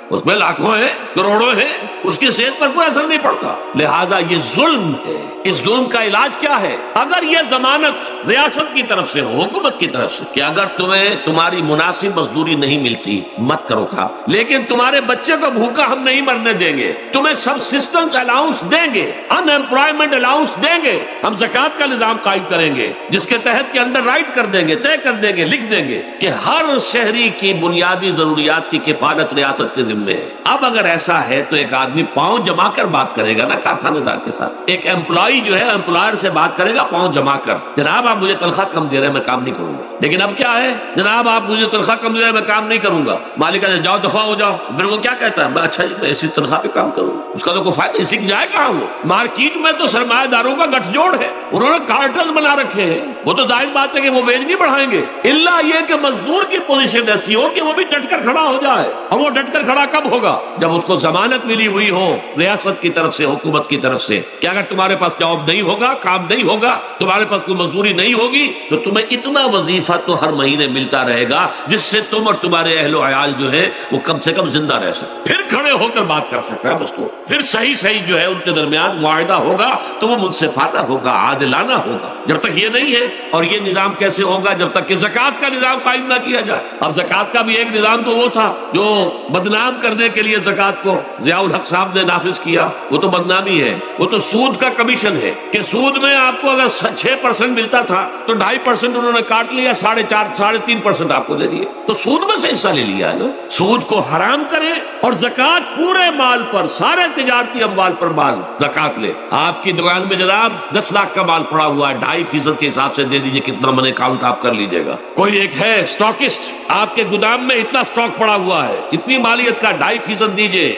اس میں لاکھوں ہیں، کروڑوں ہیں، اس کی صحت پر کوئی اثر نہیں پڑتا۔ لہذا یہ ظلم ہے۔ اس ظلم کا علاج کیا ہے؟ اگر یہ ضمانت ریاست کی طرف سے ہو، حکومت کی طرف سے، کہ اگر تمہیں تمہاری مناسب مزدوری نہیں ملتی مت کرو کام، لیکن تمہارے بچے کو بھوکا ہم نہیں مرنے دیں گے، تمہیں سبسسٹنس الاؤنس دیں گے، ان ایمپلائمنٹ الاؤنس دیں گے، ہم زکوٰۃ کا نظام قائم کریں گے جس کے تحت کے انڈر رائٹ کر دیں گے، طے کر دیں گے، لکھ دیں گے کہ ہر شہری کی بنیادی ضروریات کی کفالت ریاست کے ذمہ ہے۔ اب اگر ایسا ہے تو ایک آدمی پاؤں جما کر بات کرے گا نا کارخانے دار کے ساتھ، ایک امپلائی جو ہے امپلائر سے بات کرے گا پاؤں جما کر، جناب آپ مجھے تنخواہ کم دے رہے ہیں میں کام نہیں کروں گا۔ لیکن اب کیا ہے، جناب آپ مجھے تنخواہ کم دے رہے ہیں میں کام نہیں کروں گا، مالک کہتا ہے جاؤ دفعہ ہو جاؤ۔ پھر وہ کیا کہتا ہے، اچھا جی میں اسی تنخواہ پہ کام کروں، اس کا تو کوئی فائدہ، اسی کی جائے کہاں؟ وہ مارکیٹ میں تو سرمایہ داروں کا گٹھ جوڑ ہے، انہوں نے کارٹلز بنا رکھے ہیں، وہ تو ظاہر بات ہے کہ وہ ویج نہیں بڑھائیں گے، الا یہ کہ مزدور کی پوزیشن ایسی ہو کہ وہ بھی ڈٹ کر کھڑا ہو جائے۔ اور وہ ڈٹ کر کھڑا کب ہوگا؟ جب اس کو ضمانت ملی ہوئی ہو ریاست کی طرف سے، حکومت کی طرف سے، کہ اگر تمہارے پاس جاب نہیں ہوگا، کام نہیں ہوگا، تمہارے پاس کوئی مزدوری نہیں ہوگی، تو تمہیں اتنا وظیفہ تو ہر مہینے ملتا رہے گا جس سے تم اور تمہارے اہل و عیال جو ہے وہ کم سے کم زندہ رہ سکتے، پھر کھڑے ہو کر بات کر سکتا ہے بس، تو پھر صحیح جو ہے ان کے درمیان معاہدہ ہوگا تو وہ منصفانہ ہوگا، عادلانہ ہوگا۔ جب تک یہ نہیں ہے، اور یہ نظام کیسے ہوگا جب تک کہ زکوٰۃ کا نظام قائم نہ کیا جائے۔ اب زکوٰۃ کا بھی ایک نظام تو وہ تھا جو بدنام کرنے کے لیے زکوٰۃ کو ضیاء الحق صاحب نے نافذ کیا، وہ تو بدنامی ہے، وہ تو سود کا کمیشن ہے، کہ سود میں آپ کو اگر 6% ملتا تھا تو 2.5% انہوں نے کاٹ لیا، 4.5-3.5% آپ کو دے دیے، تو سود میں سے حصہ لے لیا ہے نا۔ سود کو حرام کرے اور زکوٰۃ پورے مال پر، سارے تجارتی اموال پر مال زکوٰۃ لے۔ آپ کی دکان میں جناب 10 لاکھ کا مال پڑا ہوا ہے، 2.5% کے حساب سے دے دیجئے، کتنا من اکاؤنٹ آپ کر لیجئے گا۔ کوئی ایک ہے اسٹاکسٹ، آپ کے گودام میں اتنا اسٹاک پڑا ہوا ہے، اتنی مالیت کا 2.5% دیجئے،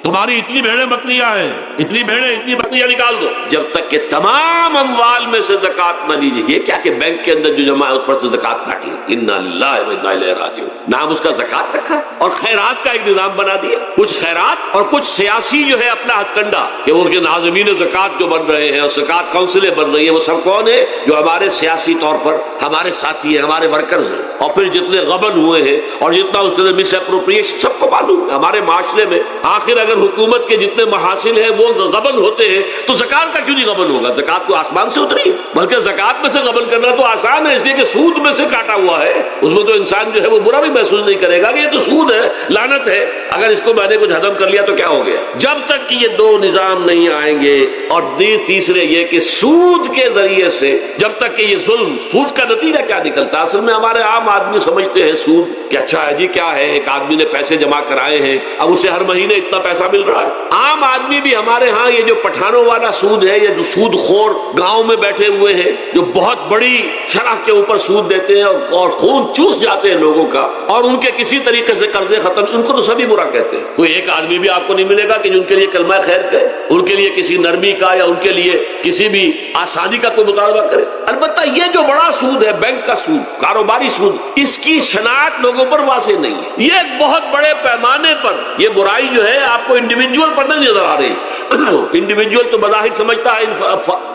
تمہاری اتنی بھیڑیں بکریاں ہیں، اتنی بھیڑیں اتنی بکریاں نکال دو، جب تک کہ تمام اموال میں سے زکوٰۃ نہ لیجیے۔ یہ کیا کہ بینک کے اندر جو جمع ہے اس پر سے زکوٰۃ کاٹ لی، انا للہ و انا الیہ راجعون، نام اس کا زکوٰۃ رکھا، اور خیرات کا ایک نظام بنا دیا، کچھ خیرات اور کچھ سیاسی جو ہے اپنا ہتھ کنڈا، کہ ان کے ناظمین زکوٰۃ جو بن رہے ہیں اور زکوٰۃ کونسلیں بن رہی ہیں، وہ سب کون ہے؟ جو ہمارے سیاسی طور پر ہمارے ساتھی ہیں، ہمارے ورکرز ہیں، اور پھر جتنے غبن ہوئے ہیں اور جتنا اس کے مس اپروپریشن سب کو معلوم ہے ہمارے معاشرے میں۔ آخر اگر حکومت کے جتنے محاصل ہیں وہ غبن ہوتے ہیں تو زکوٰۃ کا کیوں نہیں غبن ہوگا؟ زکوٰۃ کو آسمان سے اتری ہے، بلکہ زکوٰۃ میں سے غبن کرنا تو آسان ہے، اس لیے کہ سود میں سے کاٹا ہوا ہے، اس میں تو انسان جو ہے وہ برا بھی محسوس نہیں کرے گا کہ یہ تو سود ہے، لعنت ہے، اگر اس کو میں نے کچھ ہضم کر لیا تو کیا ہو گیا۔ جب تک کہ یہ دو نظام نہیں آئیں گے، اور تیسرے یہ کہ سود کے ذریعے سے جب تک کہ یہ ظلم، سود کا نتیجہ کیا نکلتا ہے؟ اصل میں ہمارے عام آدمی سمجھتے ہیں سود کہ اچھا ہے جی، کیا ہے، ایک آدمی نے پیسے جمع کرائے ہیں، اب اسے ہر مہینے اتنا پیسہ پیسہ مل رہا ہے. عام آدمی بھی ہمارے ہاں یہ جو پٹھانوں والا سود ہے، یہ جو سود خور گاؤں میں بیٹھے ہوئے ہیں جو بہت بڑی شرح کے اوپر سود دیتے ہیں اور خون چوس جاتے ہیں لوگوں کا، اور ان کے کسی طریقے سے قرضے ختم، ان کو تو سبھی برا کہتے ہیں. کوئی ایک آدمی بھی آپ کو نہیں ملے گا کہ جن کے لیے کلمہ خیر کہے، ان کے لیے کسی نرمی کا یا ان کے لیے کسی بھی آسانی کا کوئی مطالبہ کرے. البتہ یہ جو بڑا سود ہے، بینک کا سود، کاروباری سود، اس کی شناخت لوگوں پر واضح نہیں ہے. یہ ایک بہت بڑے پیمانے پر یہ برائی جو ہے آپ کو انڈیویجول پر نہیں نظر آ رہی. انڈیویجول تو بظاہر سمجھتا ہے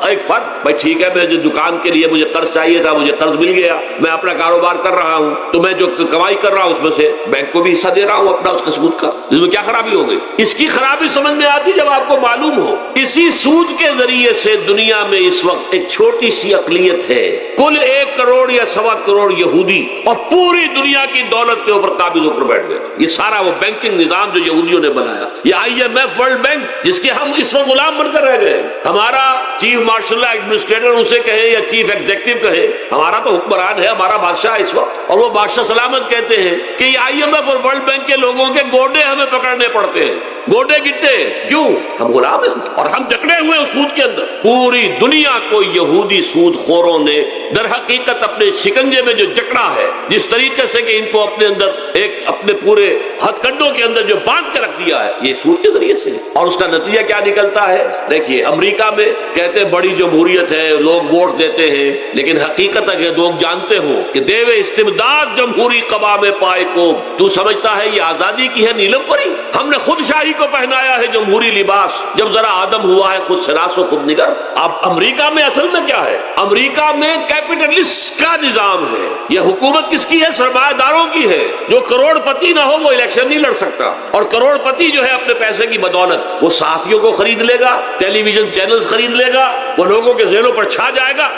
ایک فرد، بھائی ٹھیک ہے میں جو دکان کے لیے مجھے قرض چاہیے تھا، مجھے قرض مل گیا، میں اپنا کاروبار کر رہا ہوں، تو میں جو کمائی کر رہا ہوں اس میں سے بینک کو بھی حصہ دے رہا ہوں اپنا اس کا سود کا. اس میں کیا خرابی ہو گئی؟ اس کی خرابی سمجھ میں آتی جب آپ کو معلوم ہو اسی سود کے ذریعے سے دنیا میں اس وقت ایک چھوٹی سی اقلیت ہے، کل 1 کروڑ یا 1.25 کروڑ یہودی، اور پوری دنیا کی دولت کے اوپر قابض ہو کر بیٹھ گئے. یہ سارا وہ بینکنگ نظام جو یہودیوں نے بنایا، یہ IMF ورلڈ بینک جس کے ہم اس وقت غلام بن کر رہ گئے. ہمارا چیف مارشل ایڈمنسٹریٹر اسے کہے یا چیف ایگزیکٹو کہے، ہمارا تو حکمران ہے، ہمارا بادشاہ اس وقت، اور وہ بادشاہ سلامت کہتے ہیں کہ یہ IMF اور ورلڈ بینک کے لوگوں کے گوڈے ہمیں پکڑنے پڑتے ہیں، گوڈے گٹے. کیوں؟ ہم غلام ہیں اور ہم جکڑے ہوئے ہیں سود کے اندر. پوری دنیا کو یہودی سود خوروں نے در حقیقت اپنے شکنجے میں جو جکڑا ہے، جس طریقے سے کہ ان کو اپنے اندر ایک اپنے پورے ہتھ کنڈوں کے اندر جو باندھ کے رکھ دیا ہے، یہ سود کے ذریعے سے. اور اس کا نتیجہ کیا نکلتا ہے؟ دیکھیے امریکہ میں کہتے ہیں بڑی جمہوریت ہے، لوگ ووٹ دیتے ہیں، لیکن حقیقت اگر لوگ جانتے ہو کہ دیوے استبداد جمہوری قوام پائے کو، تو سمجھتا ہے یہ آزادی کی ہے نیلم پری. ہم نے خود شاہی کو پہنایا ہے جمہوری لباس، جب ذرا آدم ہوا ہے خود شناس و خود نگر. اب امریکہ میں اصل میں کیا ہے؟ امریکہ میں کیپٹلسٹ کا نظام ہے. یہ حکومت کس کی ہے؟ سرمایہ داروں کی ہے. جو کروڑ پتی نہ ہو وہ الیکشن نہیں لڑ سکتا، اور کروڑ پتی جو ہے اپنے پیسے کی بدولت وہ صحافیوں کو خرید لے گا، ٹیلی ویژن چینلز خرید لے گا، وہ لوگوں کے ذہنوں پر چھا جائے گا.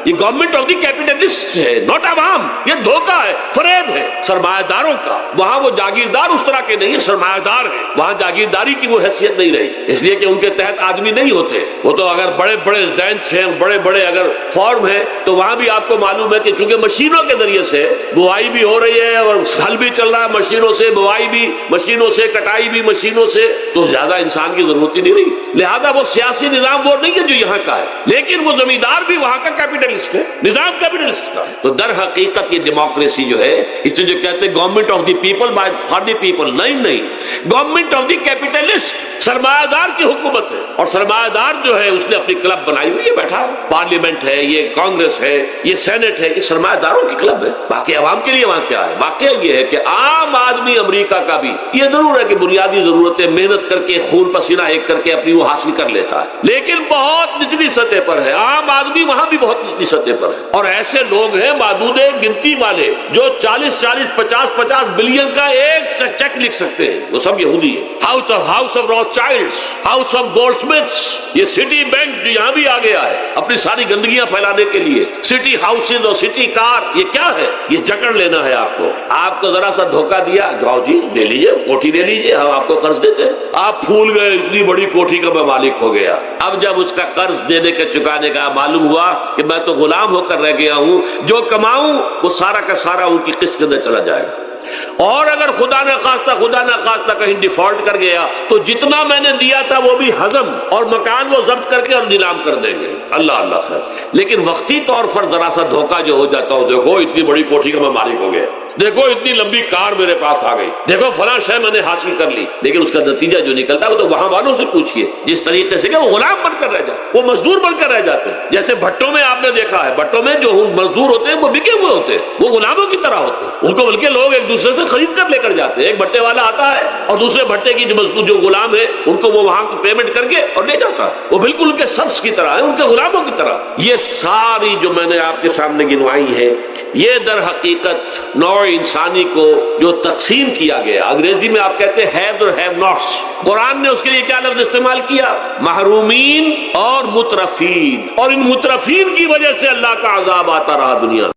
یہ گورنمنٹ آف دی کیپٹلسٹ ہے، ناٹ عوام. یہ دھوکہ ہے، فریب ہے سرمایہ داروں کا. وہاں وہ جاگیردار اس طرح کے نہیں، سرمایہ دار ہے. وہاں جاگیرداری کی وہ حیثیت نہیں رہی، اس لیے کہ ان کے تحت آدمی نہیں ہوتے. وہ تو اگر بڑے بڑے رینچ ہیں، بڑے بڑے اگر فارم ہیں، تو وہاں بھی آپ کو معلوم ہے کہ چونکہ مشینوں کے ذریعے سے بوائی بھی ہو رہی ہے اور ہل بھی چل رہا ہے مشینوں سے، بوائی بھی مشینوں سے، کٹائی بھی مشینوں سے، تو زیادہ انسان کی ضرورت ہی نہیں رہی. لہذا وہ سیاسی نظام وہ نہیں ہے جو یہاں کا ہے، لیکن وہ زمیندار بھی وہاں کا کیپٹلسٹ ہے، نظام کیپٹلسٹ کا ہے. تو در حقیقت یہ ڈیموکریسی جو ہے، اس سے جو کہتے ہیں government of the people by for the people, نہیں، گورنمنٹ آف دی کیپٹلسٹ، سرمایہ دار کی حکومت ہے. اور سرمایہ دار جو ہے اس نے اپنی کلب بنائی ہوئی ہے، بیٹھا ہے، پارلیمنٹ ہے، یہ کانگریس ہے، یہ سینٹ ہے، یہ سرمایہ داروں کی کلب ہے. باقی عوام کے لیے وہاں کیا ہے؟ واقعہ یہ ہے کہ عام آدمی امریکہ کا بھی یہ ضرور ہے کہ بنیادی ضرورتیں محنت کر کے خون پسینہ ایک کر کے اپنی وہ حاصل کر لیتا ہے، لیکن بہت نچلی سطح پر ہے. عام آدمی وہاں بھی بہت نچلی سطح پر ہے. اور ایسے لوگ ہیں معدود گنتی والے جو 40-50 بلین کا ایک چیک لکھ سکتے ہیں، وہ سب یہودی ہے. House of Rothschilds, house of Goldsmiths, یہ سٹی بینک جو یہاں بھی آ گیا ہے اپنی ساری گندگیاں پھیلانے کے لیے، سٹی ہاؤسز اور سٹی کار، یہ کیا ہے؟ یہ جکڑ لینا ہے آپ کو. آپ کو ذرا سا دھوکہ دیا، جاؤ جی لے لیجیے، کوٹھی لے لیجیے، ہم آپ کو قرض دیتے ہیں. آپ پھول گئے، اتنی بڑی کوٹھی کا میں مالک ہو گیا. اب جب اس کا قرض دینے کے چکانے کا معلوم ہوا کہ میں تو غلام ہو کر رہ گیا ہوں، جو کماؤں وہ سارا کا سارا ان کی قسط کے اندر چلا جائے گا. اور اگر خدا نہ خواستہ کہیں ڈیفالٹ کر گیا تو جتنا میں نے دیا تھا وہ بھی ہضم، اور مکان وہ ضبط کر کے اور نیلام کر دیں گے. اللہ خیر. لیکن وقتی طور پر ذرا سا دھوکہ جو ہو جاتا ہو، دیکھو اتنی بڑی کوٹھی کا میں مالک ہو گیا، دیکھو اتنی لمبی کار میرے پاس آ گئی، دیکھو فلاں شے میں نے حاصل کر لی، لیکن اس کا نتیجہ جو نکلتا ہے وہ تو وہاں والوں سے پوچھئے، جس طریقے سے کہ وہ غلام بن کر رہ جاتے، وہ مزدور بن کر رہ جاتے ہیں. جیسے بھٹوں میں آپ نے دیکھا ہے، بھٹوں میں جو مزدور ہوتے ہیں وہ بکے ہوئے ہوتے ہیں، وہ غلاموں کی طرح ہوتے ہیں. ان کو بلکہ لوگ ایک دوسرے سے خرید کر لے کر جاتے ہیں. ایک بھٹے والا آتا ہے اور دوسرے بھٹے کی جو غلام ہے ان کو وہ وہاں پیمنٹ کر کے اور لے جاتا ہے. وہ بالکل ان کے سرس کی طرح ہے، ان کے غلاموں کی طرح. یہ ساری جو میں نے آپ کے سامنے گنوائی ہے، یہ در حقیقت نوع انسانی کو جو تقسیم کیا گیا، انگریزی میں آپ کہتے ہیں ہیو اور ہیو ناٹس. قرآن نے اس کے لیے کیا لفظ استعمال کیا؟ محرومین اور مترفین. اور ان مترفین کی وجہ سے اللہ کا عذاب آتا رہا دنیا.